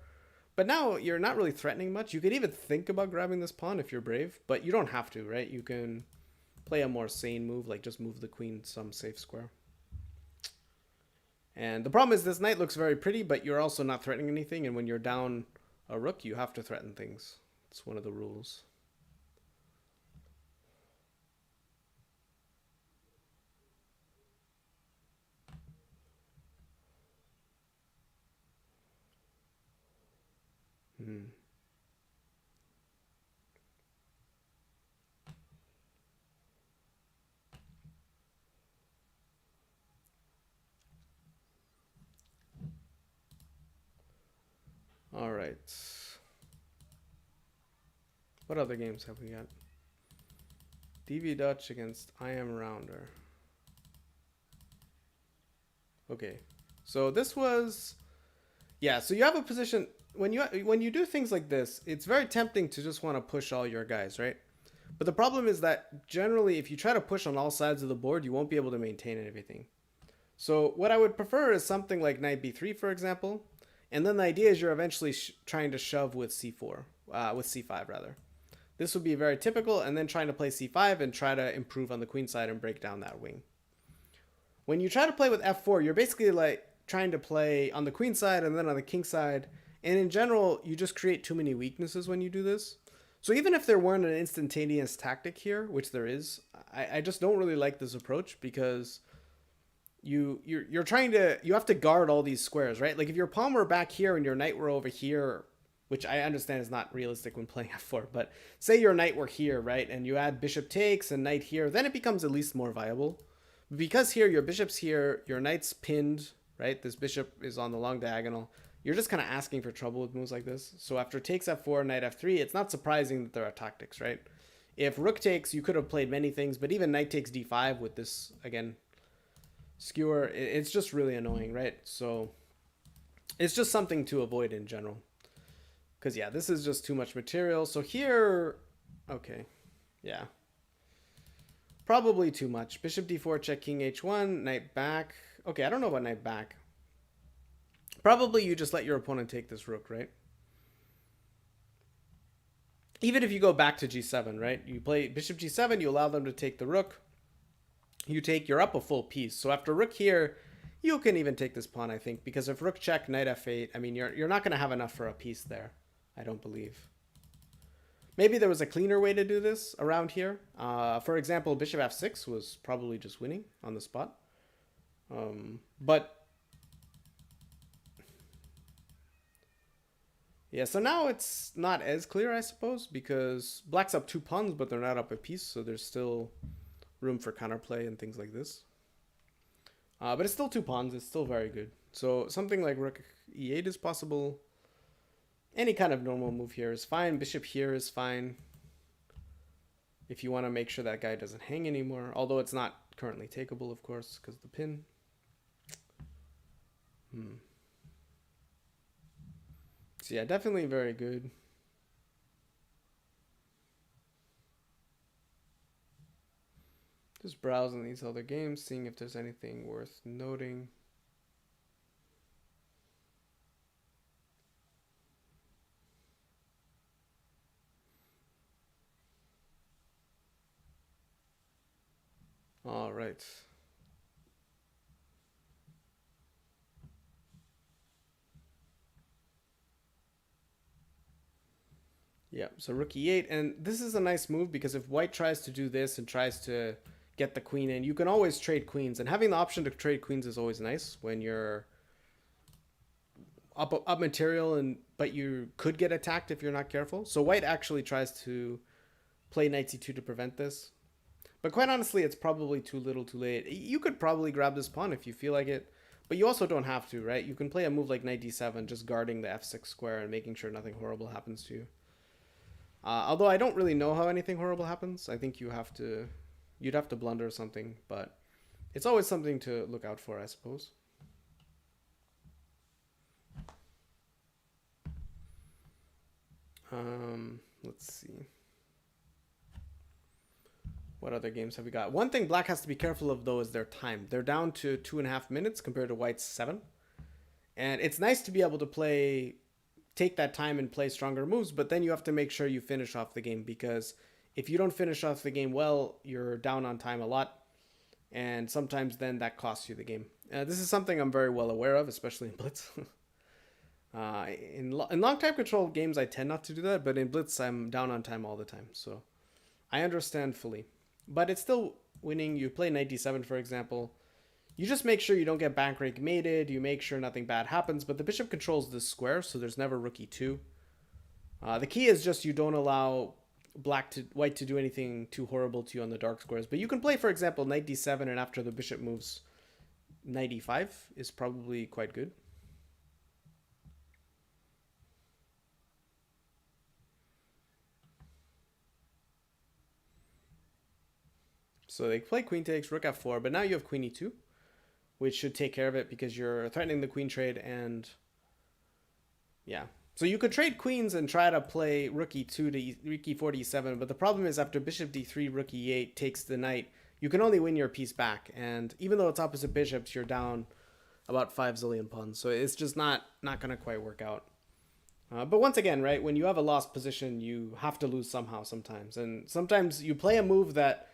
S2: But now you're not really threatening much. You could even think about grabbing this pawn if you're brave, but you don't have to, right? You can play a more sane move, like just move the queen some safe square. And the problem is this knight looks very pretty, but you're also not threatening anything, and when you're down a rook, you have to threaten things. It's one of the rules. All right. What other games have we got? DV Dutch against I Am Rounder. Okay. So this was, yeah, so you have a position when you do things like this, it's very tempting to just want to push all your guys, right? But the problem is that generally if you try to push on all sides of the board, you won't be able to maintain everything. So what I would prefer is something like knight b3, for example. And then the idea is you're eventually trying to shove with c4, with c5 rather. This would be very typical, and then trying to play c5 and try to improve on the queen side and break down that wing. When you try to play with f4, you're basically like trying to play on the queen side and then on the king side. And in general, you just create too many weaknesses when you do this. So even if there weren't an instantaneous tactic here, which there is, I just don't really like this approach because you're trying to, you have to guard all these squares, right? Like if your pawn were back here and your knight were over here, which I understand is not realistic when playing f4, but say your knight were here, right? And you add bishop takes and knight here, then it becomes at least more viable. Because here, your bishop's here, your knight's pinned, right? This bishop is on the long diagonal. You're just kind of asking for trouble with moves like this. So after takes f4, knight f3, it's not surprising that there are tactics, right? If rook takes, you could have played many things, but even knight takes d5 with this, again, Skewer, it's just really annoying, right? So it's just something to avoid in general. Because, yeah, this is just too much material. So here, okay, yeah. Probably too much. Bishop d4, check king h1, knight back. Okay, I don't know about knight back. Probably you just let your opponent take this rook, right? Even if you go back to g7, right? You play bishop g7, you allow them to take the rook. You're up a full piece. So after rook here, you can even take this pawn, I think, because if rook check, knight f8, I mean, you're not going to have enough for a piece there, I don't believe. Maybe there was a cleaner way to do this around here. For example, bishop f6 was probably just winning on the spot. But yeah, so now it's not as clear, I suppose, because black's up 2 pawns, but they're not up a piece, so there's still room for counterplay and things like this. But it's still 2 pawns. It's still very good. So something like rook e8 is possible. Any kind of normal move here is fine. Bishop here is fine. If you want to make sure that guy doesn't hang anymore. Although it's not currently takeable, of course, because of the pin. So yeah, definitely very good. Just browsing these other games, seeing if there's anything worth noting. All right. Yeah, so rook e8, and this is a nice move because if white tries to do this and tries to get the queen in, you can always trade queens, and having the option to trade queens is always nice when you're up material, but you could get attacked if you're not careful. So white actually tries to play knight c2 to prevent this. But quite honestly, it's probably too little too late. You could probably grab this pawn if you feel like it, but you also don't have to, right? You can play a move like knight d7, just guarding the f6 square and making sure nothing horrible happens to you. Although I don't really know how anything horrible happens. I think you'd have to blunder or something, but it's always something to look out for, I suppose. Let's see. What other games have we got? One thing black has to be careful of, though, is their time. They're down to 2.5 minutes compared to white's 7. And it's nice to be able to take that time and play stronger moves, but then you have to make sure you finish off the game, because if you don't finish off the game well, you're down on time a lot, and sometimes then that costs you the game. This is something I'm very well aware of, especially in Blitz. In long time control games, I tend not to do that, but in Blitz, I'm down on time all the time, so I understand fully. But it's still winning. You play knight d7, for example. You just make sure you don't get bank rake mated. You make sure nothing bad happens. But the bishop controls this square, so there's never rook e2. The key is just you don't allow white to do anything too horrible to you on the dark squares. But you can play, for example, knight d7, and after the bishop moves, knight e5 is probably quite good. So they play queen takes, rook f4, but now you have queen e2, which should take care of it because you're threatening the queen trade, and yeah. So you could trade queens and try to play rook e2 to rook e4 to e7, but the problem is after bishop d3, rook e8 takes the knight, you can only win your piece back, and even though it's opposite bishops, you're down about 5 zillion pawns, so it's just not going to quite work out. But once again, right, when you have a lost position, you have to lose somehow sometimes, and sometimes you play a move that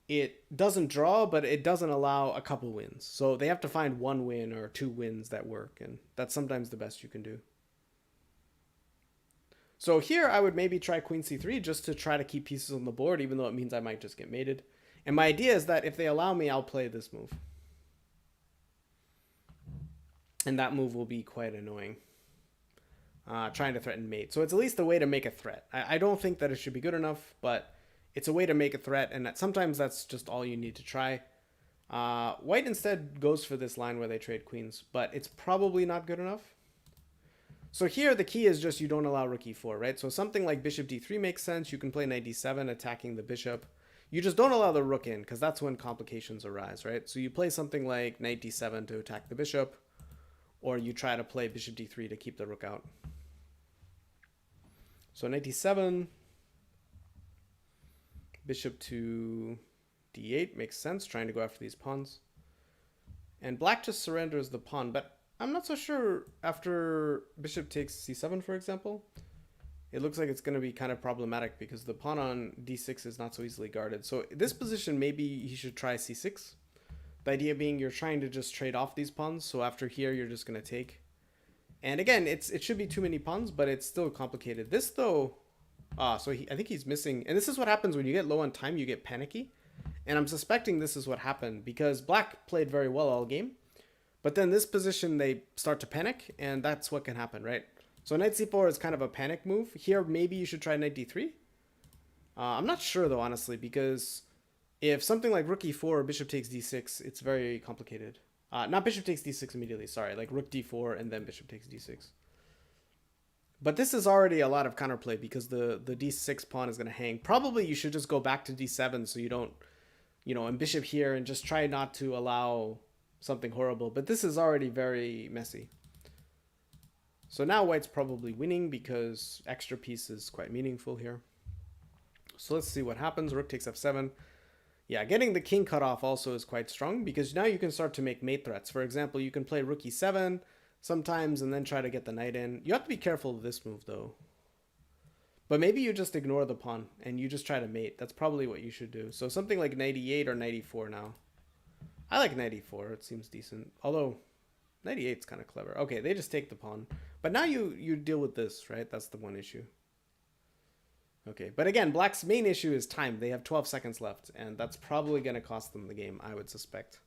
S2: it doesn't draw, but it doesn't allow a couple wins. So they have to find 1 win or 2 wins that work, and that's sometimes the best you can do. So here I would maybe try queen c3 just to try to keep pieces on the board, even though it means I might just get mated. And my idea is that if they allow me, I'll play this move. And that move will be quite annoying. Trying to threaten mate. So it's at least a way to make a threat. I don't think that it should be good enough, but it's a way to make a threat, and sometimes that's just all you need to try. White instead goes for this line where they trade queens, but it's probably not good enough. So here the key is just you don't allow rook e4, right? So something like bishop d3 makes sense. You can play knight d7 attacking the bishop. You just don't allow the rook in, because that's when complications arise, right? So you play something like knight d7 to attack the bishop, or you try to play bishop d3 to keep the rook out. So knight d7, bishop to d8 makes sense, trying to go after these pawns. And black just surrenders the pawn, but I'm not so sure after bishop takes c7, for example. It looks like it's going to be kind of problematic because the pawn on d6 is not so easily guarded. So this position, maybe he should try c6. The idea being you're trying to just trade off these pawns. So after here, you're just going to take. And again, it should be too many pawns, but it's still complicated. This, though, I think he's missing. And this is what happens when you get low on time, you get panicky. And I'm suspecting this is what happened because black played very well all game. But then this position, they start to panic, and that's what can happen, right? So knight c4 is kind of a panic move. Here, maybe you should try knight d3. I'm not sure, though, honestly, because if something like rook e4 or bishop takes d6, it's very complicated. Not bishop takes d6 immediately, sorry. Like rook d4 and then bishop takes d6. But this is already a lot of counterplay because the d6 pawn is going to hang. Probably you should just go back to d7 so you don't, and bishop here and just try not to allow something horrible. But this is already very messy. So now white's probably winning because extra piece is quite meaningful here. So let's see what happens. Rook takes f7. Yeah, getting the king cut off also is quite strong because now you can start to make mate threats. For example, you can play rook e7 sometimes and then try to get the knight in. You have to be careful of this move though. But maybe you just ignore the pawn and you just try to mate. That's probably what you should do. So something like knight e8 or knight e4 now. I like knight e4. It seems decent. Although knight e8 is kind of clever. Okay, they just take the pawn. But now you deal with this, right? That's the one issue. Okay, but again, black's main issue is time. They have 12 seconds left, and that's probably going to cost them the game, I would suspect.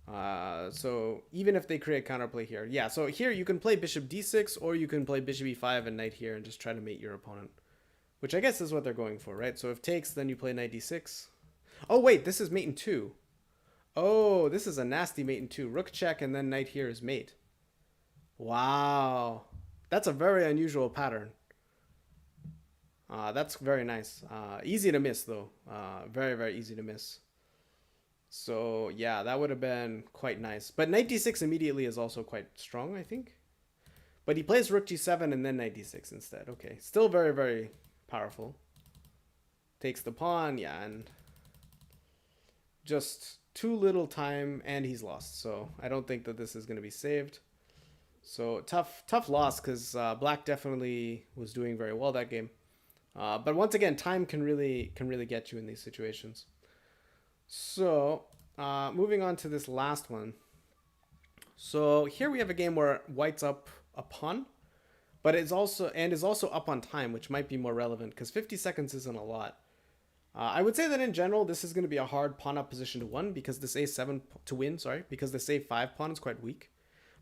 S2: So even if they create counterplay here. Yeah, so here you can play bishop d6, or you can play bishop e5 and knight here and just try to mate your opponent. Which I guess is what they're going for, right? So if takes, then you play knight d6. Oh, wait, this is mate in 2. Oh, this is a nasty mate in 2. Rook check, and then knight here is mate. Wow. That's a very unusual pattern. That's very nice. Easy to miss, though. Very, very easy to miss. So, yeah, that would have been quite nice. But knight d6 immediately is also quite strong, I think. But he plays rook g7 and then knight d6 instead. Okay, still very, very powerful. Takes the pawn, yeah, and just too little time, and he's lost. So I don't think that this is going to be saved. So tough loss because black definitely was doing very well that game. But once again, time can really get you in these situations. So moving on to this last one. So here we have a game where white's up a pawn, but is also up on time, which might be more relevant because 50 seconds isn't a lot. I would say that in general, this is going to be a hard pawn up position to win because this a7 to win. Sorry, because this a5 pawn is quite weak.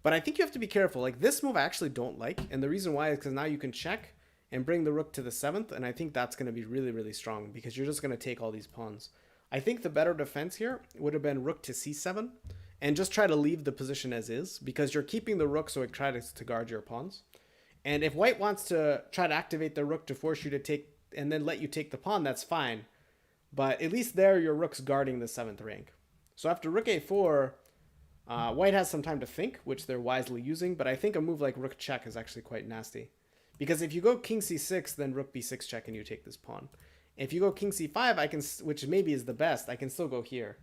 S2: But I think you have to be careful. Like this move I actually don't like, and the reason why is because now you can check and bring the rook to the 7th, and I think that's going to be really, really strong because you're just going to take all these pawns. I think the better defense here would have been rook to c7 and just try to leave the position as is because you're keeping the rook so it tries to guard your pawns. And if white wants to try to activate the rook to force you to take and then let you take the pawn, that's fine. But at least there your rook's guarding the 7th rank. So after rook a4, white has some time to think, which they're wisely using, but I think a move like rook check is actually quite nasty. Because if you go king c6, then rook b6 check and you take this pawn. If you go king c5, which maybe is the best, I can still go here.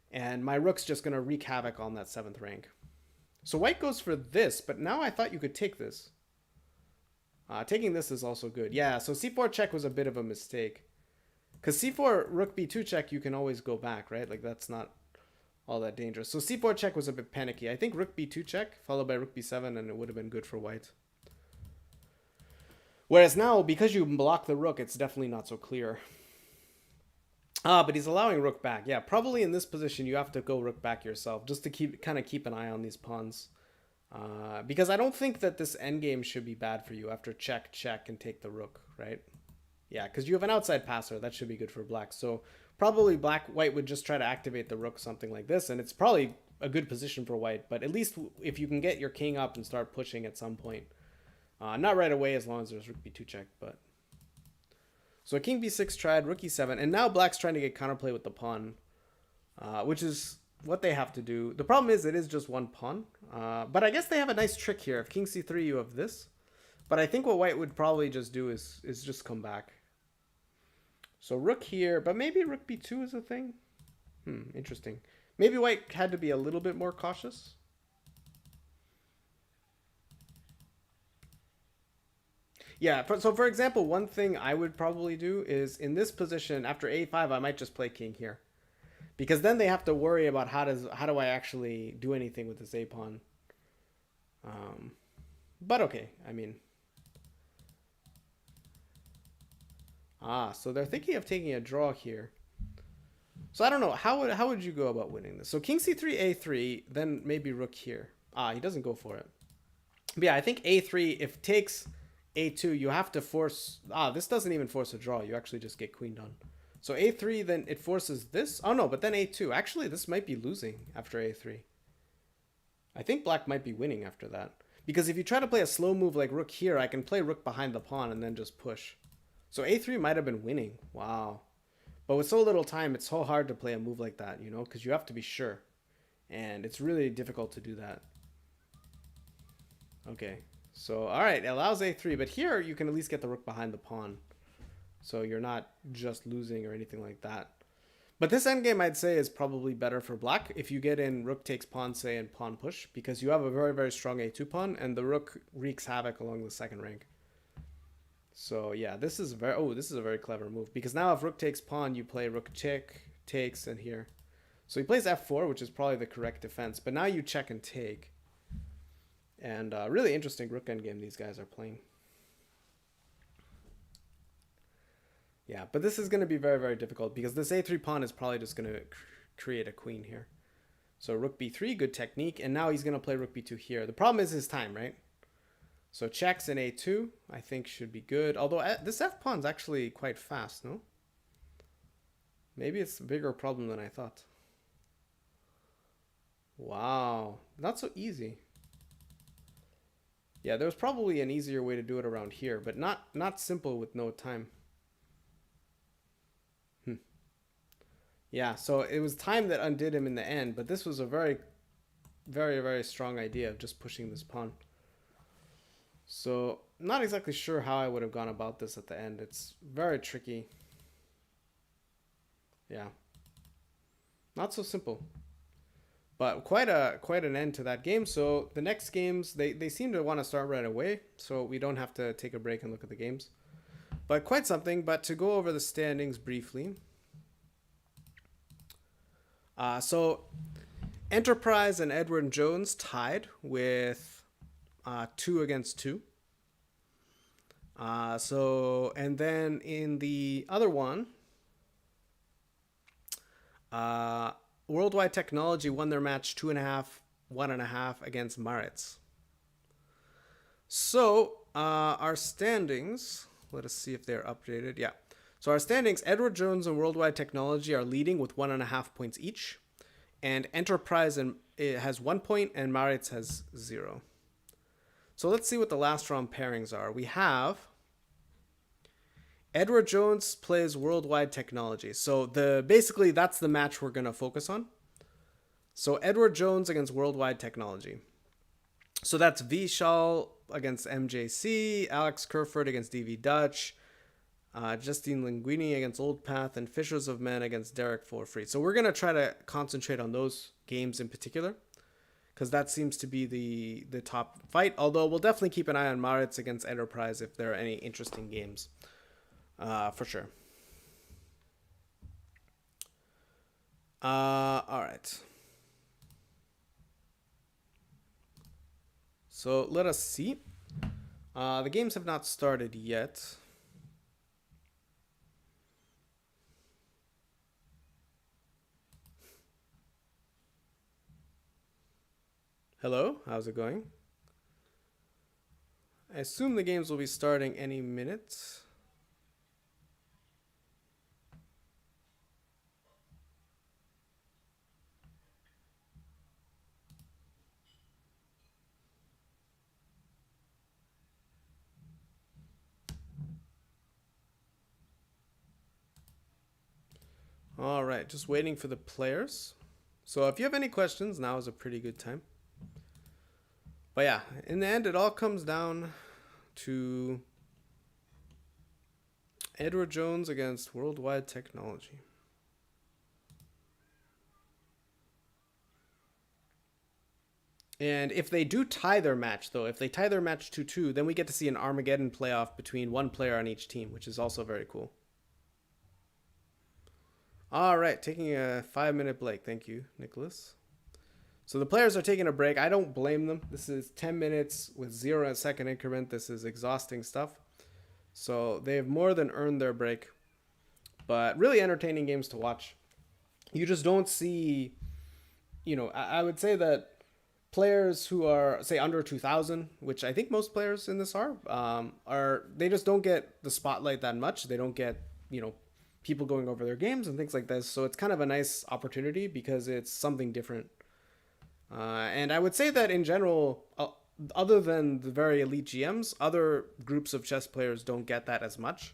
S2: And my rook's just going to wreak havoc on that 7th rank. So white goes for this, but now I thought you could take this. Taking this is also good. Yeah, so c4 check was a bit of a mistake. Because c4, rook b2 check, you can always go back, right? Like that's not all that dangerous. So c4 check was a bit panicky. I think rook b2 check, followed by rook b7, and it would have been good for white. Whereas now, because you block the rook, it's definitely not so clear. But he's allowing rook back. Yeah, probably in this position, you have to go rook back yourself, just to kind of keep an eye on these pawns. Because I don't think that this endgame should be bad for you after check, check, and take the rook, right? Yeah, because you have an outside passer. That should be good for black. So probably white would just try to activate the rook, something like this. And it's probably a good position for white. But at least if you can get your king up and start pushing at some point. Not right away as long as there's rook b2 check. But So king b6 tried, rook e7, and now black's trying to get counterplay with the pawn, which is what they have to do. The problem is it is just one pawn, but I guess they have a nice trick here. If king c3, you have this. But I think what white would probably just do is just come back. So rook here, but maybe rook b2 is a thing. Interesting. Maybe white had to be a little bit more cautious. Yeah, so for example, one thing I would probably do is in this position, after a5, I might just play king here. Because then they have to worry about how do I actually do anything with this a-pawn. But okay, I mean... so they're thinking of taking a draw here. So I don't know, how would you go about winning this? So king c3, a3, then maybe rook here. He doesn't go for it. But yeah, I think a3, if takes a2, you have to force... this doesn't even force a draw. You actually just get queened on. So a3, then it forces this. Oh no, but then a2. Actually, this might be losing after a3. I think black might be winning after that. Because if you try to play a slow move like rook here, I can play rook behind the pawn and then just push. So a3 might have been winning. Wow. But with so little time, it's so hard to play a move like that, you know, because you have to be sure. And it's really difficult to do that. Okay. So, all right, it allows a3. But here, you can at least get the rook behind the pawn. So you're not just losing or anything like that. But this endgame, I'd say, is probably better for black if you get in rook takes pawn, say, and pawn push. Because you have a very, very strong a2 pawn, and the rook wreaks havoc along the second rank. So yeah, this is a very clever move. Because now if rook takes pawn, you play rook check, takes, and here. So he plays f4, which is probably the correct defense. But now you check and take. And really interesting rook endgame these guys are playing. Yeah, but this is going to be very, very difficult because this a3 pawn is probably just going to create a queen here. So rook b3, good technique. And now he's going to play rook b2 here. The problem is his time, right? So checks in a2, I think should be good. Although this f pawn's actually quite fast, no? Maybe it's a bigger problem than I thought. Wow, not so easy. Yeah, there's probably an easier way to do it around here, but not simple with no time. Yeah, so it was time that undid him in the end, but this was a very, very, very strong idea of just pushing this pawn. So, not exactly sure how I would have gone about this at the end. It's very tricky. Yeah. Not so simple. But quite an end to that game. So, the next games, they seem to want to start right away, so we don't have to take a break and look at the games. But quite something, but to go over the standings briefly. So, Enterprise and Edward Jones tied with 2 against 2. And then in the other one, Worldwide Technology won their match 2.5, 1.5 against Maritz. So, our standings, let us see if they're updated. Yeah. So our standings, Edward Jones and Worldwide Technology are leading with 1.5 points each. And Enterprise has 1 point and Maritz has 0. So let's see what the last round pairings are. We have Edward Jones plays Worldwide Technology. So basically that's the match we're going to focus on. So Edward Jones against Worldwide Technology. So that's Vishal against MJC, Alex Kerford against DV Dutch, Justine Linguini against Old Path, and Fishers of Men against Derek Forfree. So we're going to try to concentrate on those games in particular, because that seems to be the top fight. Although we'll definitely keep an eye on Maritz against Enterprise if there are any interesting games, for sure. All right. So let us see. The games have not started yet. Hello, how's it going? I assume the games will be starting any minute. All right, just waiting for the players. So if you have any questions, now is a pretty good time. But yeah, in the end, it all comes down to Edward Jones against Worldwide Technology. And if they do tie their match, though, if they tie their match 2-2, then we get to see an Armageddon playoff between one player on each team, which is also very cool. All right, taking a 5-minute break. Thank you, Nicholas. So the players are taking a break. I don't blame them. This is 10 minutes with 0-second increment. This is exhausting stuff. So they've more than earned their break. But really entertaining games to watch. You just don't see, I would say that players who are, say, under 2,000, which I think most players in this are they just don't get the spotlight that much. They don't get, people going over their games and things like this. So it's kind of a nice opportunity because it's something different. And I would say that in general, other than the very elite GMs, other groups of chess players don't get that as much.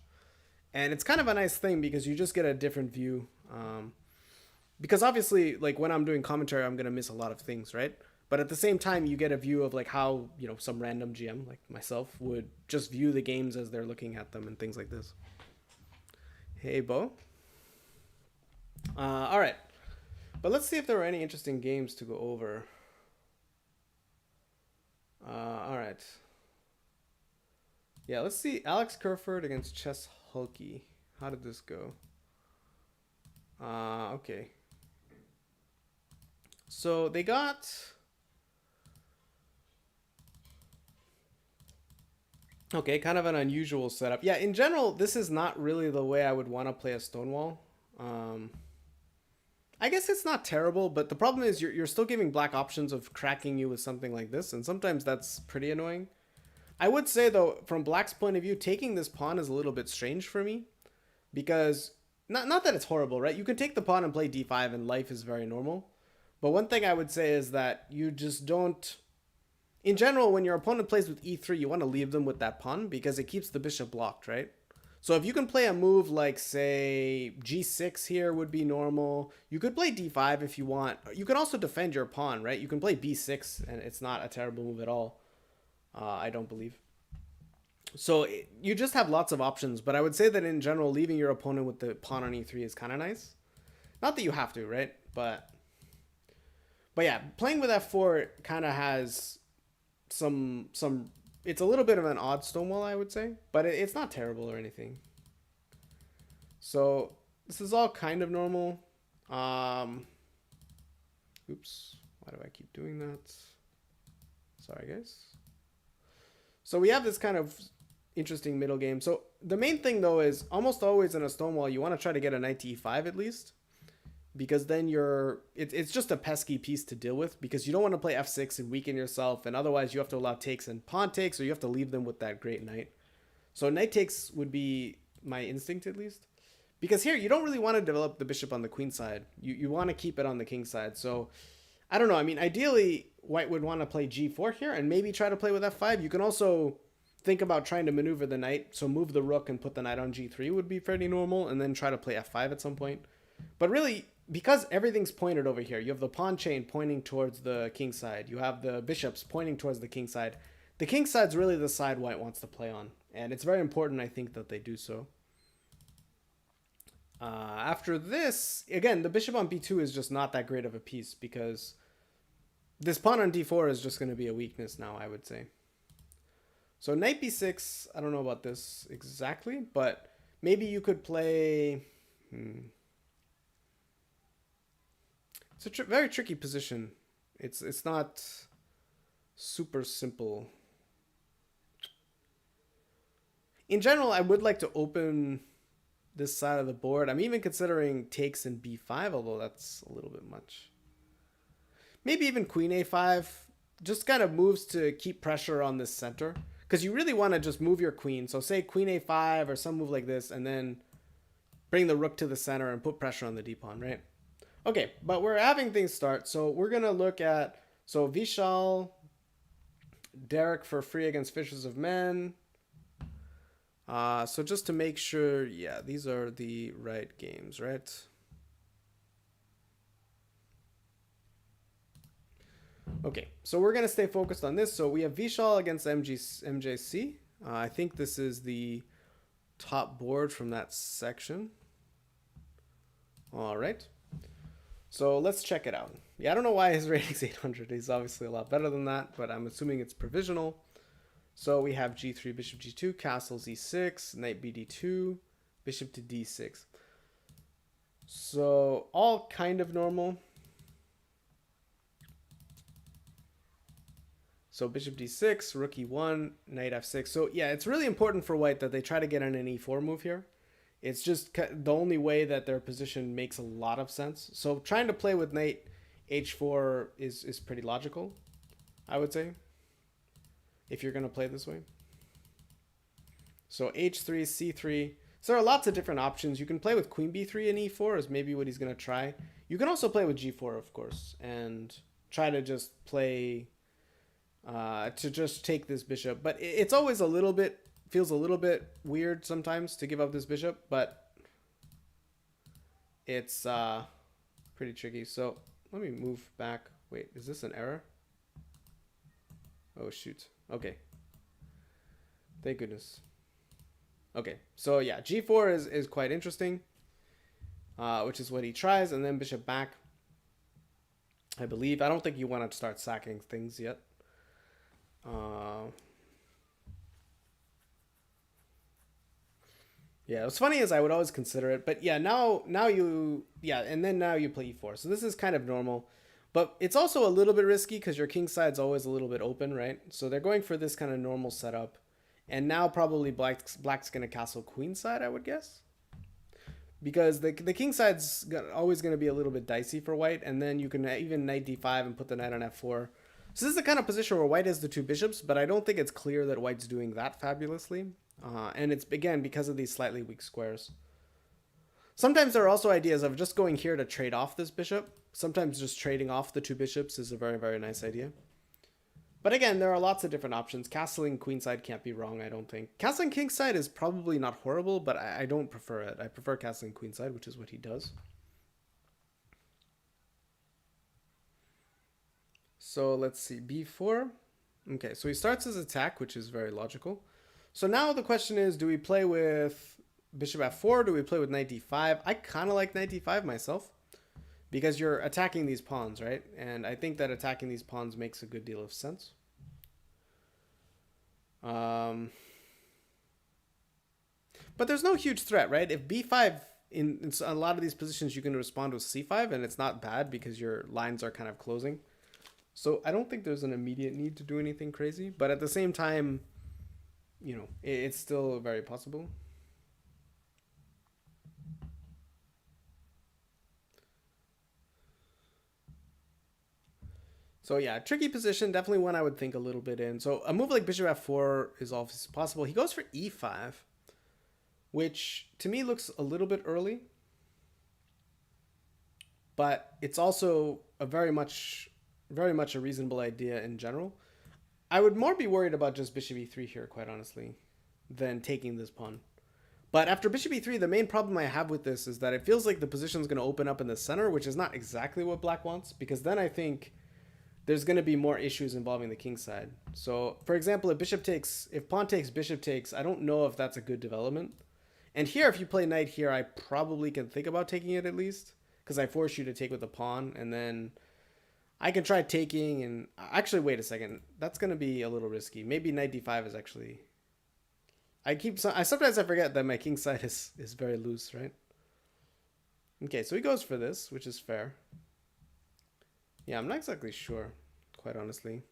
S2: And it's kind of a nice thing because you just get a different view. Because obviously, like when I'm doing commentary, I'm going to miss a lot of things, right? But at the same time, you get a view of like how, some random GM like myself would just view the games as they're looking at them and things like this. Hey, Bo. All right. But let's see if there were any interesting games to go over. All right. Yeah, let's see. Alex Kerford against Chess Hulky. How did this go? Okay. So they got... Okay, kind of an unusual setup. Yeah, in general, this is not really the way I would want to play a Stonewall. I guess it's not terrible, but the problem is you're still giving black options of cracking you with something like this, and sometimes that's pretty annoying. I would say, though, from black's point of view, taking this pawn is a little bit strange for me, because, not that it's horrible, right? You can take the pawn and play d5, and life is very normal. But one thing I would say is that you just don't... In general, when your opponent plays with e3, you want to leave them with that pawn, because it keeps the bishop blocked, right? So if you can play a move like, say, g6 here would be normal. You could play d5 if you want. You can also defend your pawn, right? You can play b6, and it's not a terrible move at all. I don't believe. So you just have lots of options. But I would say that in general, leaving your opponent with the pawn on e3 is kind of nice. Not that you have to, right? But yeah, playing with f4 kind of has some it's a little bit of an odd Stonewall, I would say, but it's not terrible or anything. So this is all kind of normal. Oops, why do I keep doing that? Sorry, guys. So we have this kind of interesting middle game. So the main thing, though, is almost always in a Stonewall, you want to try to get a knight to e5 at least, because then it's just a pesky piece to deal with, because you don't want to play f6 and weaken yourself, and otherwise you have to allow takes and pawn takes, or you have to leave them with that great knight. So knight takes would be my instinct, at least, because here you don't really want to develop the bishop on the queen side. You want to keep it on the king side. So I don't know. I mean, ideally white would want to play g4 here and maybe try to play with f5. You can also think about trying to maneuver the knight, so move the rook and put the knight on g3 would be fairly normal, and then try to play f5 at some point. But really, because everything's pointed over here, you have the pawn chain pointing towards the king side. You have the bishops pointing towards the king side. The king side's really the side white wants to play on. And it's very important, I think, that they do so. After this, again, the bishop on b2 is just not that great of a piece, because this pawn on d4 is just going to be a weakness now, I would say. So knight b6, I don't know about this exactly, but maybe you could play... It's a very tricky position. It's not super simple. In general, I would like to open this side of the board. I'm even considering takes in b5, although that's a little bit much. Maybe even queen a5, just kind of moves to keep pressure on this center, because you really want to just move your queen. So say queen a5 or some move like this, and then bring the rook to the center and put pressure on the d-pawn, right? Okay, but we're having things start. So we're going to look at, so Vishal, Derek for free against Fishes of Men. So just to make sure, yeah, these are the right games, right? Okay, so we're gonna stay focused on this. So we have Vishal against MJC. I think this is the top board from that section. All right. So let's check it out. Yeah, I don't know why his rating's 800. He's obviously a lot better than that, but I'm assuming it's provisional. So we have G3, Bishop G2, Castles E6, Knight BD2, Bishop to D6. So all kind of normal. So Bishop D6, Rook E1, Knight F6. So yeah, it's really important for White that they try to get on an E4 move here. It's just the only way that their position makes a lot of sense. So trying to play with Knight H4 is pretty logical, I would say, if you're going to play this way. So H3, C3. So there are lots of different options. You can play with Queen B3 and E4 is maybe what he's going to try. You can also play with G4, of course, and try to just play to just take this bishop. But it's always a little bit, feels a little bit weird sometimes to give up this bishop, but it's pretty tricky. So let me move back. Wait, is this an error? Oh, shoot. Okay. Thank goodness. Okay, so yeah, G4 is quite interesting, which is what he tries, and then bishop back, I believe. I don't think you want to start sacking things yet. Yeah, what's funny is I would always consider it, but yeah, now you play E4. So this is kind of normal, but it's also a little bit risky because your king side's always a little bit open, right? So they're going for this kind of normal setup, and now probably black's gonna castle queen side, I would guess, because the king side's always gonna be a little bit dicey for white, and then you can even knight D5 and put the knight on F4. So this is the kind of position where white has the two bishops, but I don't think it's clear that white's doing that fabulously. And it's, again, because of these slightly weak squares. Sometimes there are also ideas of just going here to trade off this bishop. Sometimes just trading off the two bishops is a very, very nice idea. But again, there are lots of different options. Castling queenside can't be wrong, I don't think. Castling kingside is probably not horrible, but I don't prefer it. I prefer castling queenside, which is what he does. So let's see, b4. Okay, so he starts his attack, which is very logical. So now the question is, do we play with bishop f4? Do we play with knight d5? I kind of like knight d5 myself because you're attacking these pawns, right? And I think that attacking these pawns makes a good deal of sense. But there's no huge threat, right? If b5, in a lot of these positions, you can respond with c5, and it's not bad because your lines are kind of closing. So I don't think there's an immediate need to do anything crazy. But at the same time, you know, it's still very possible. So yeah, tricky position, definitely one I would think a little bit in. So a move like bishop f4 is obviously possible. He goes for e5, which to me looks a little bit early, but it's also a very much a reasonable idea in general. I would more be worried about just bishop e3 here, quite honestly, than taking this pawn. But after bishop e3, the main problem I have with this is that it feels like the position is going to open up in the center, which is not exactly what black wants, because then I think there's going to be more issues involving the king side. So, for example, if pawn takes, bishop takes, I don't know if that's a good development. And here, if you play knight here, I probably can think about taking it at least, because I force you to take with the pawn, and then I can try taking, and actually, wait a second. That's going to be a little risky. Maybe knight d5 is actually... sometimes I forget that my king side is very loose, right? Okay, so he goes for this, which is fair. Yeah, I'm not exactly sure, quite honestly.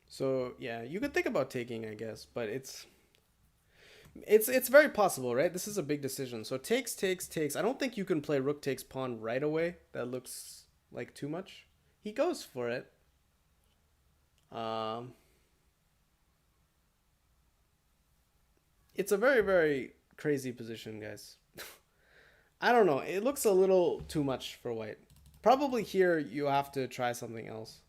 S2: So yeah, you could think about taking, I guess, but it's very possible, right? This is a big decision. So takes. I don't think you can play rook takes pawn right away. That looks like too much. He goes for it. It's a very, very crazy position, guys. I don't know. It looks a little too much for white. Probably here you have to try something else.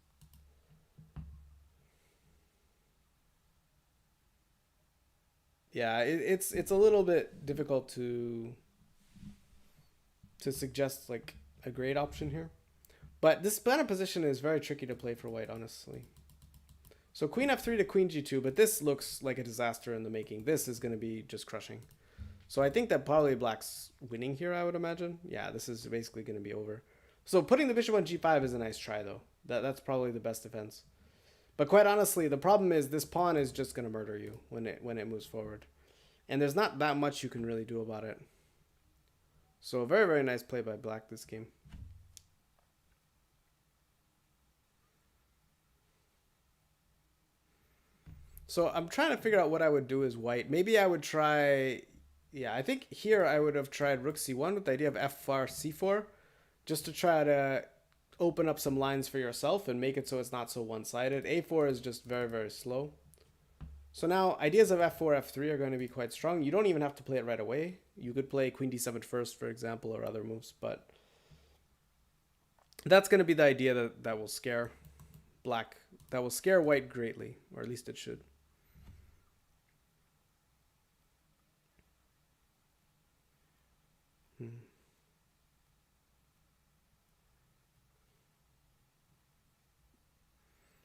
S2: Yeah, it's a little bit difficult to suggest like a great option here. But this banner position is very tricky to play for white, honestly. So queen f3 to queen g2, but this looks like a disaster in the making. This is going to be just crushing. So I think that probably black's winning here, I would imagine. Yeah, this is basically going to be over. So putting the bishop on g5 is a nice try, though. That's probably the best defense. But quite honestly, the problem is this pawn is just going to murder you when it moves forward. And there's not that much you can really do about it. So very, very nice play by black this game. So I'm trying to figure out what I would do as white. Maybe I would try... Yeah, I think here I would have tried rook c1 with the idea of f4, c4. Just to try to open up some lines for yourself and make it so it's not so one-sided. a4 is just very, very slow. So now ideas of f4, f3 are going to be quite strong. You don't even have to play it right away. You could play queen d7 first, for example, or other moves. But that's going to be the idea that will scare black. That will scare white greatly, or at least it should.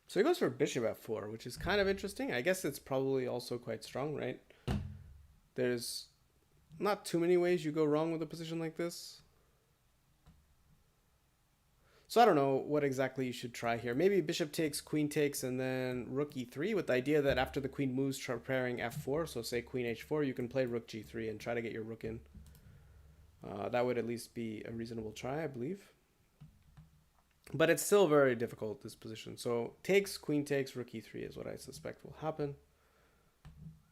S2: So he goes for bishop f4, which is kind of interesting. I guess it's probably also quite strong, right? There's not too many ways you go wrong with a position like this. So I don't know what exactly you should try here. Maybe bishop takes, queen takes, and then rook e3 with the idea that after the queen moves, preparing f4. So say queen h4, you can play rook g3 and try to get your rook in. That would at least be a reasonable try, I believe. But it's still very difficult, this position. So takes, queen takes, rook e3 is what I suspect will happen.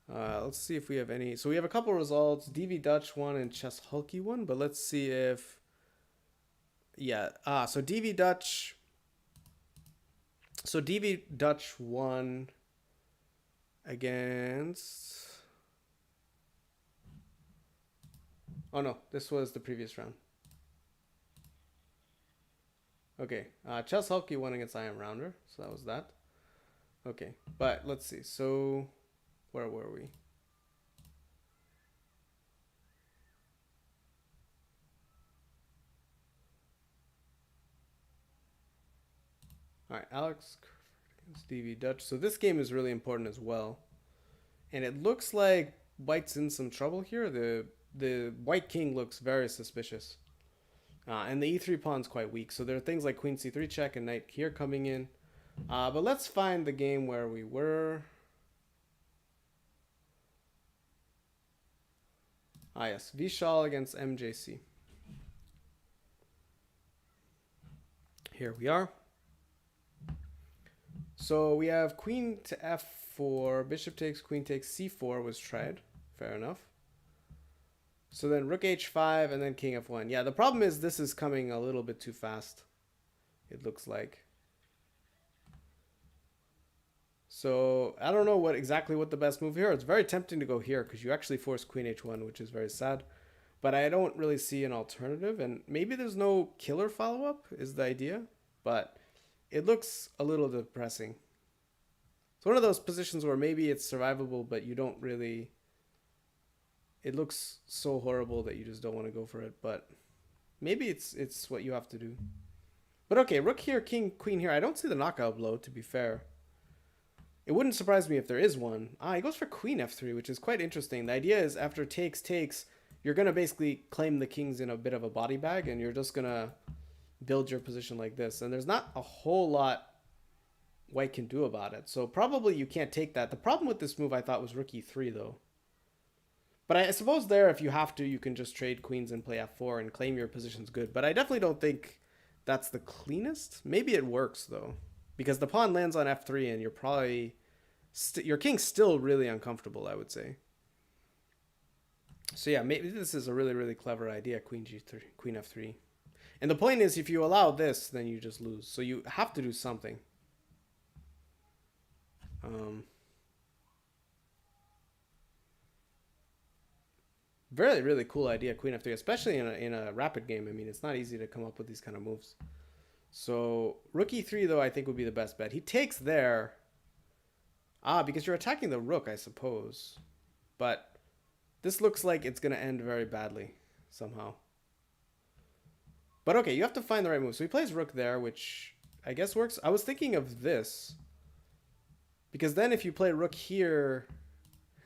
S2: Let's see if we have any. So we have a couple results, DV Dutch one and Chess Hulky one. But let's see if... Yeah, so DV Dutch... So DV Dutch won against... Oh no, this was the previous round. Okay, Chess Hulky won against I Am Rounder, so that was that. Okay, but let's see. So, where were we? All right, Alex against DV Dutch. So this game is really important as well, and it looks like white's in some trouble here. The white king looks very suspicious. And the e3 pawn's quite weak. So there are things like queen c3 check and knight here coming in. But let's find the game where we were. Yes, Vishal against MJC. Here we are. So we have queen to f4, bishop takes, queen takes, c4 was tried. Fair enough. So then rook h5 and then king f1. Yeah, the problem is this is coming a little bit too fast, it looks like. So I don't know exactly what the best move here. It's very tempting to go here because you actually force queen h1, which is very sad. But I don't really see an alternative. And maybe there's no killer follow-up is the idea. But it looks a little depressing. It's one of those positions where maybe it's survivable, but you don't really... It looks so horrible that you just don't want to go for it, but maybe it's what you have to do. But okay, rook here, king, queen here. I don't see the knockout blow, to be fair. It wouldn't surprise me if there is one. He goes for queen f3, which is quite interesting. The idea is after takes, you're going to basically claim the kings in a bit of a body bag, and you're just going to build your position like this. And there's not a whole lot white can do about it. So probably you can't take that. The problem with this move, I thought, was rook e3, though. But I suppose there, if you have to, you can just trade queens and play f4 and claim your position's good. But I definitely don't think that's the cleanest. Maybe it works, though. Because the pawn lands on f3 and you're probably... your king's still really uncomfortable, I would say. So yeah, maybe this is a really, really clever idea, queen g3, queen f3. And the point is, if you allow this, then you just lose. So you have to do something. Very, really cool idea, queen f3, especially in a rapid game. I mean, it's not easy to come up with these kind of moves. So rook e3, though, I think would be the best bet. He takes there. Because you're attacking the rook, I suppose. But this looks like it's going to end very badly somehow. But okay, you have to find the right move. So he plays rook there, which I guess works. I was thinking of this. Because then if you play rook here...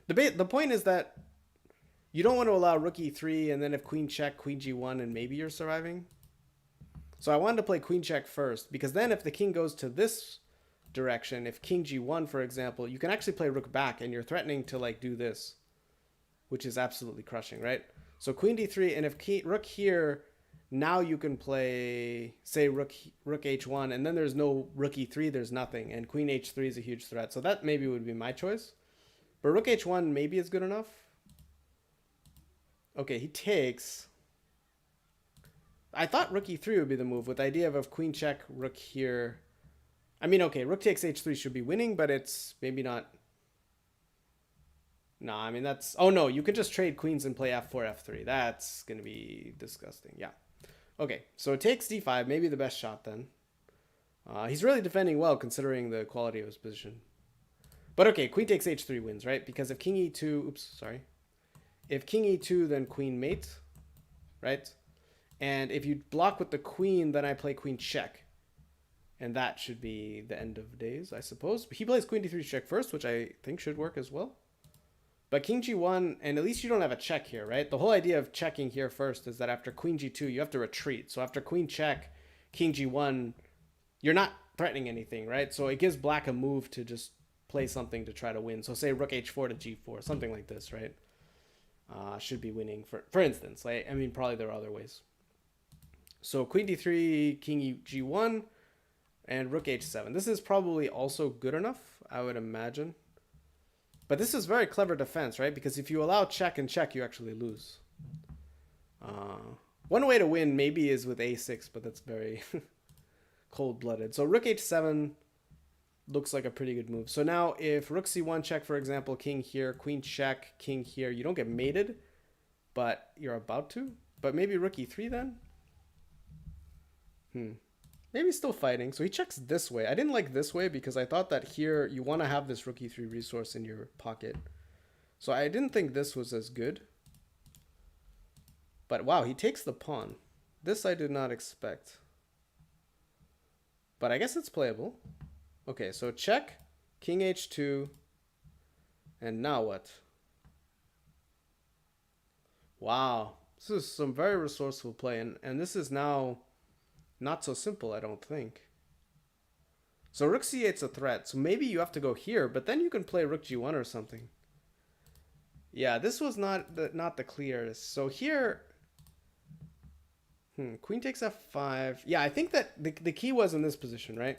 S2: The point is that you don't want to allow rook e3, and then if queen check, queen g1, and maybe you're surviving. So I wanted to play queen check first, because then if the king goes to this direction, if king g1, for example, you can actually play rook back, and you're threatening to like do this, which is absolutely crushing, right? So queen d3, and if rook here, now you can play, say, rook h1, and then there's no rook e3, there's nothing, and queen h3 is a huge threat. So that maybe would be my choice. But rook h1 maybe is good enough. Okay, he takes. I thought rook e3 would be the move with the idea of queen check, rook here. I mean, okay, rook takes h3 should be winning, but it's maybe not. No, I mean, that's... Oh, no, you can just trade queens and play f4, f3. That's going to be disgusting. Yeah. Okay, so it takes d5, maybe the best shot then. He's really defending well considering the quality of his position. But okay, queen takes h3 wins, right? Because if king e2... Oops, sorry. If king e2, then queen mate, right? And if you block with the queen, then I play queen check. And that should be the end of days, I suppose. But he plays queen d3 check first, which I think should work as well. But king g1, and at least you don't have a check here, right? The whole idea of checking here first is that after queen g2, you have to retreat. So after queen check, king g1, you're not threatening anything, right? So it gives black a move to just play something to try to win. So say rook h4 to g4, something like this, right? Should be winning, for instance. Like, I mean, probably there are other ways. So queen d3, king g1, and rook h7. This is probably also good enough, I would imagine. But this is very clever defense, right? Because if you allow check and check, you actually lose. One way to win maybe is with a6, but that's very cold-blooded. So rook h7 looks like a pretty good move. So now if rook c1 check, for example, king here, queen check, king here, you don't get mated, but you're about to. But maybe rook e3 then? Maybe still fighting. So he checks this way. I didn't like this way because I thought that here you want to have this rook e3 resource in your pocket. So I didn't think this was as good. But wow, he takes the pawn. This I did not expect. But I guess it's playable. Okay, so check, king h2, and now what? Wow, this is some very resourceful play, and this is now not so simple, I don't think. So rook c8's a threat, so maybe you have to go here, but then you can play rook g1 or something. Yeah, this was not the clearest. So here, queen takes f5. Yeah, I think that the key was in this position, right?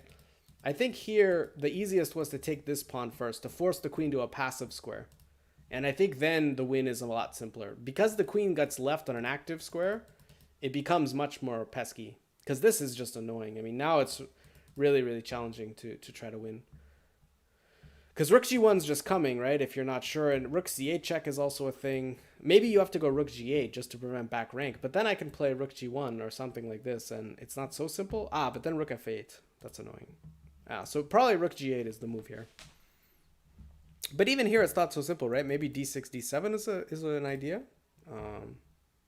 S2: I think here the easiest was to take this pawn first, to force the queen to a passive square. And I think then the win is a lot simpler. Because the queen gets left on an active square, it becomes much more pesky. Because this is just annoying. I mean, now it's really, really challenging to try to win. Because rook g1's just coming, right? If you're not sure. And rook c8 check is also a thing. Maybe you have to go rook g8 just to prevent back rank. But then I can play rook g1 or something like this. And it's not so simple. But then rook f8. That's annoying. So probably rook g8 is the move here. But even here, it's not so simple, right? Maybe d6, d7 is an idea.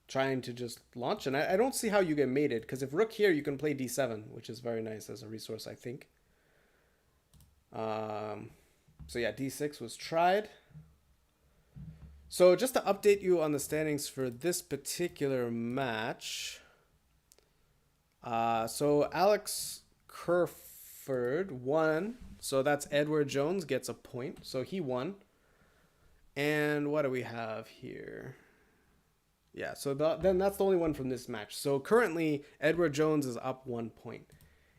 S2: Trying to just launch. And I don't see how you get mated. Because if rook here, you can play d7, which is very nice as a resource, I think. So yeah, d6 was tried. So just to update you on the standings for this particular match. So Alex Kerford won. So that's Edward Jones gets a point. So he won. And what do we have here? Yeah, so then that's the only one from this match. So currently, Edward Jones is up 1 point.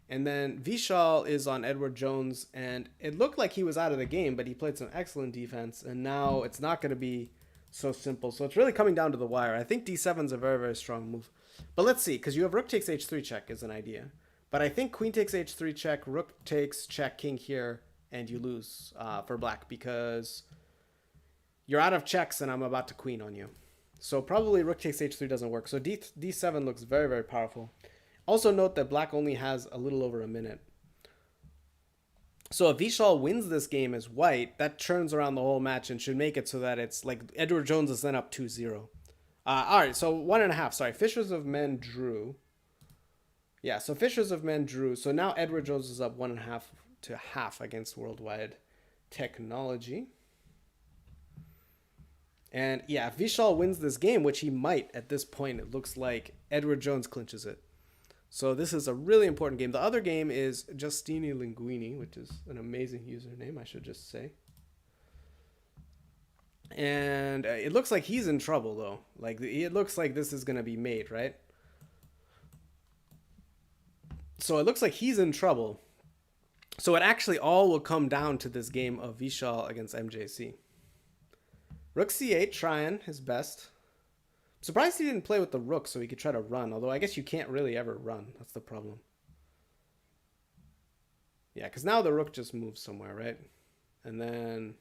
S2: And then Vishal is on Edward Jones, and it looked like he was out of the game, but he played some excellent defense, and now it's not going to be so simple. So it's really coming down to the wire. I think d7 is a very, very strong move. But let's see, because you have rook takes h3 check is an idea. But I think queen takes h3 check, rook takes check, king here, and you lose for black, because you're out of checks, and I'm about to queen on you. So probably rook takes h3 doesn't work. So d7 looks very, very powerful. Also note that black only has a little over a minute. So if Vishal wins this game as white, that turns around the whole match and should make it so that it's like Edward Jones is then up 2-0. All right, so 1.5. Sorry, Fishers of Men drew. Yeah, so Fishers of Men drew. So now Edward Jones is up 1.5 to half against Worldwide Technology. And yeah, if Vishal wins this game, which he might at this point, it looks like Edward Jones clinches it. So this is a really important game. The other game is Justini Linguini, which is an amazing username, I should just say. And it looks like he's in trouble, though. Like, it looks like this is going to be mate, right? So it looks like he's in trouble. So it actually all will come down to this game of Vishal against MJC. Rook c8, trying his best. I'm surprised he didn't play with the rook so he could try to run. Although I guess you can't really ever run. That's the problem. Yeah, because now the rook just moves somewhere, right? And then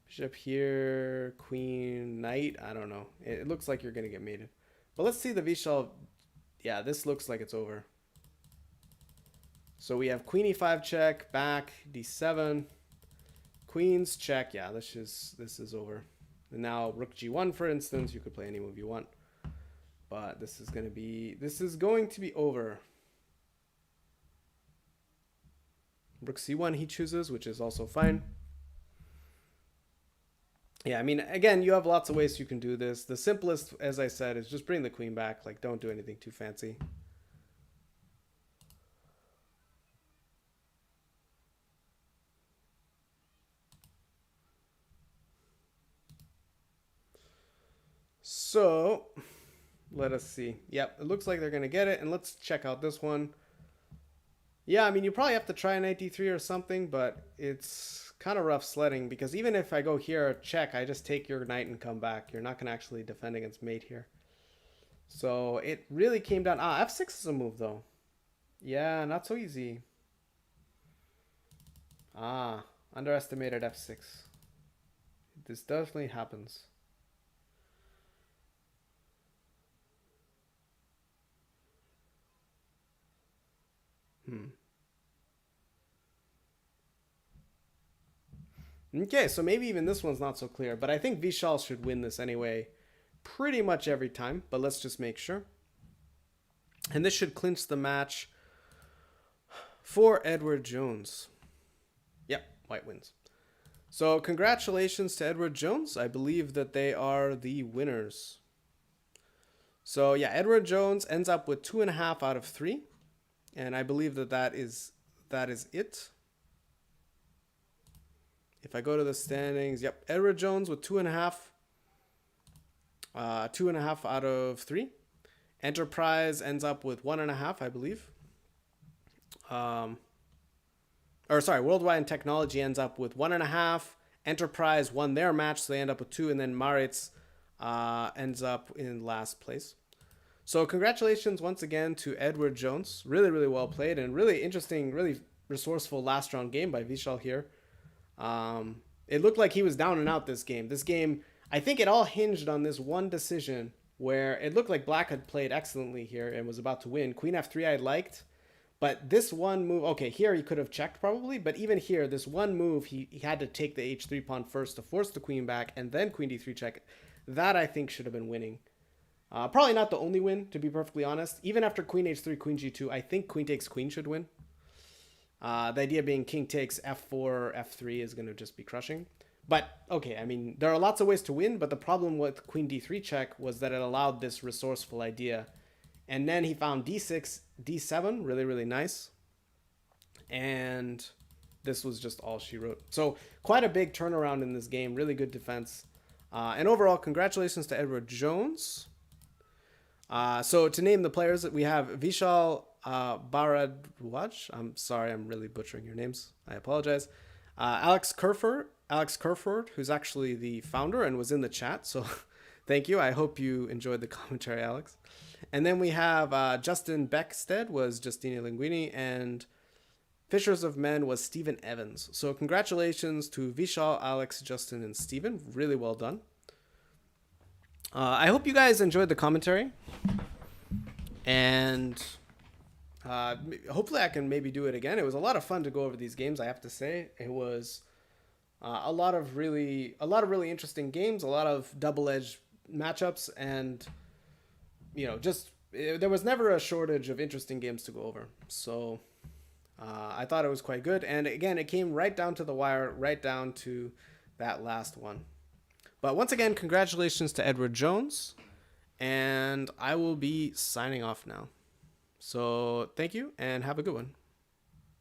S2: bishop here, queen, knight. I don't know. It looks like you're going to get mated. But let's see the Vishal. Yeah, this looks like it's over. So we have queen e5 check, back, d7. Queens check. Yeah, this is over. And now rook g1, for instance, you could play any move you want, but this is going to be over. Rook c1 he chooses, which is also fine. Yeah, I mean, again, you have lots of ways you can do this. The simplest, as I said, is just bring the queen back. Like, don't do anything too fancy. So let us see. Yep, it looks like they're going to get it. And let's check out this one. Yeah, I mean, you probably have to try knight d3 or something, but it's kind of rough sledding because even if I go here, check, I just take your knight and come back. You're not going to actually defend against mate here. So it really came down. F6 is a move, though. Yeah, not so easy. Underestimated f6. This definitely happens. Okay, so maybe even this one's not so clear, but I think Vishal should win this anyway pretty much every time, but let's just make sure. And this should clinch the match for Edward Jones. Yep, white wins. So congratulations to Edward Jones. I believe that they are the winners. So yeah, Edward Jones ends up with 2.5 out of 3. And I believe that is it. If I go to the standings, yep, Edward Jones with 2.5. 2.5 out of 3. Enterprise ends up with 1.5, I believe. Worldwide Technology ends up with 1.5. Enterprise won their match, so they end up with 2, and then Maritz ends up in last place. So congratulations once again to Edward Jones. Really, really well played and really interesting, really resourceful last round game by Vishal here. It looked like he was down and out this game. This game, I think it all hinged on this one decision where it looked like black had played excellently here and was about to win. Queen f3 I liked, but this one move, okay, here he could have checked probably, but even here, this one move, he had to take the h3 pawn first to force the queen back and then queen d3 check. That I think should have been winning. Probably not the only win, to be perfectly honest. Even after queen h3, queen g2, I think queen takes queen should win. The idea being king takes f4, f3 is going to just be crushing. But, okay, I mean, there are lots of ways to win, but the problem with queen d3 check was that it allowed this resourceful idea. And then he found d6, d7, really, really nice. And this was just all she wrote. So, quite a big turnaround in this game, really good defense. And overall, congratulations to Edward Jones. So to name the players, we have Vishal Bharadwaj. I'm sorry, I'm really butchering your names. I apologize. Alex Kerford, who's actually the founder and was in the chat. So thank you. I hope you enjoyed the commentary, Alex. And then we have Justin Beckstead was Justini Linguini, and Fishers of Men was Stephen Evans. So congratulations to Vishal, Alex, Justin, and Stephen. Really well done. I hope you guys enjoyed the commentary, and hopefully I can maybe do it again. It was a lot of fun to go over these games. I have to say, it was a lot of really interesting games, a lot of double-edged matchups, and there was never a shortage of interesting games to go over. So I thought it was quite good, and again, it came right down to the wire, right down to that last one. But once again, congratulations to Edward Jones, and I will be signing off now. So thank you, and have a good one.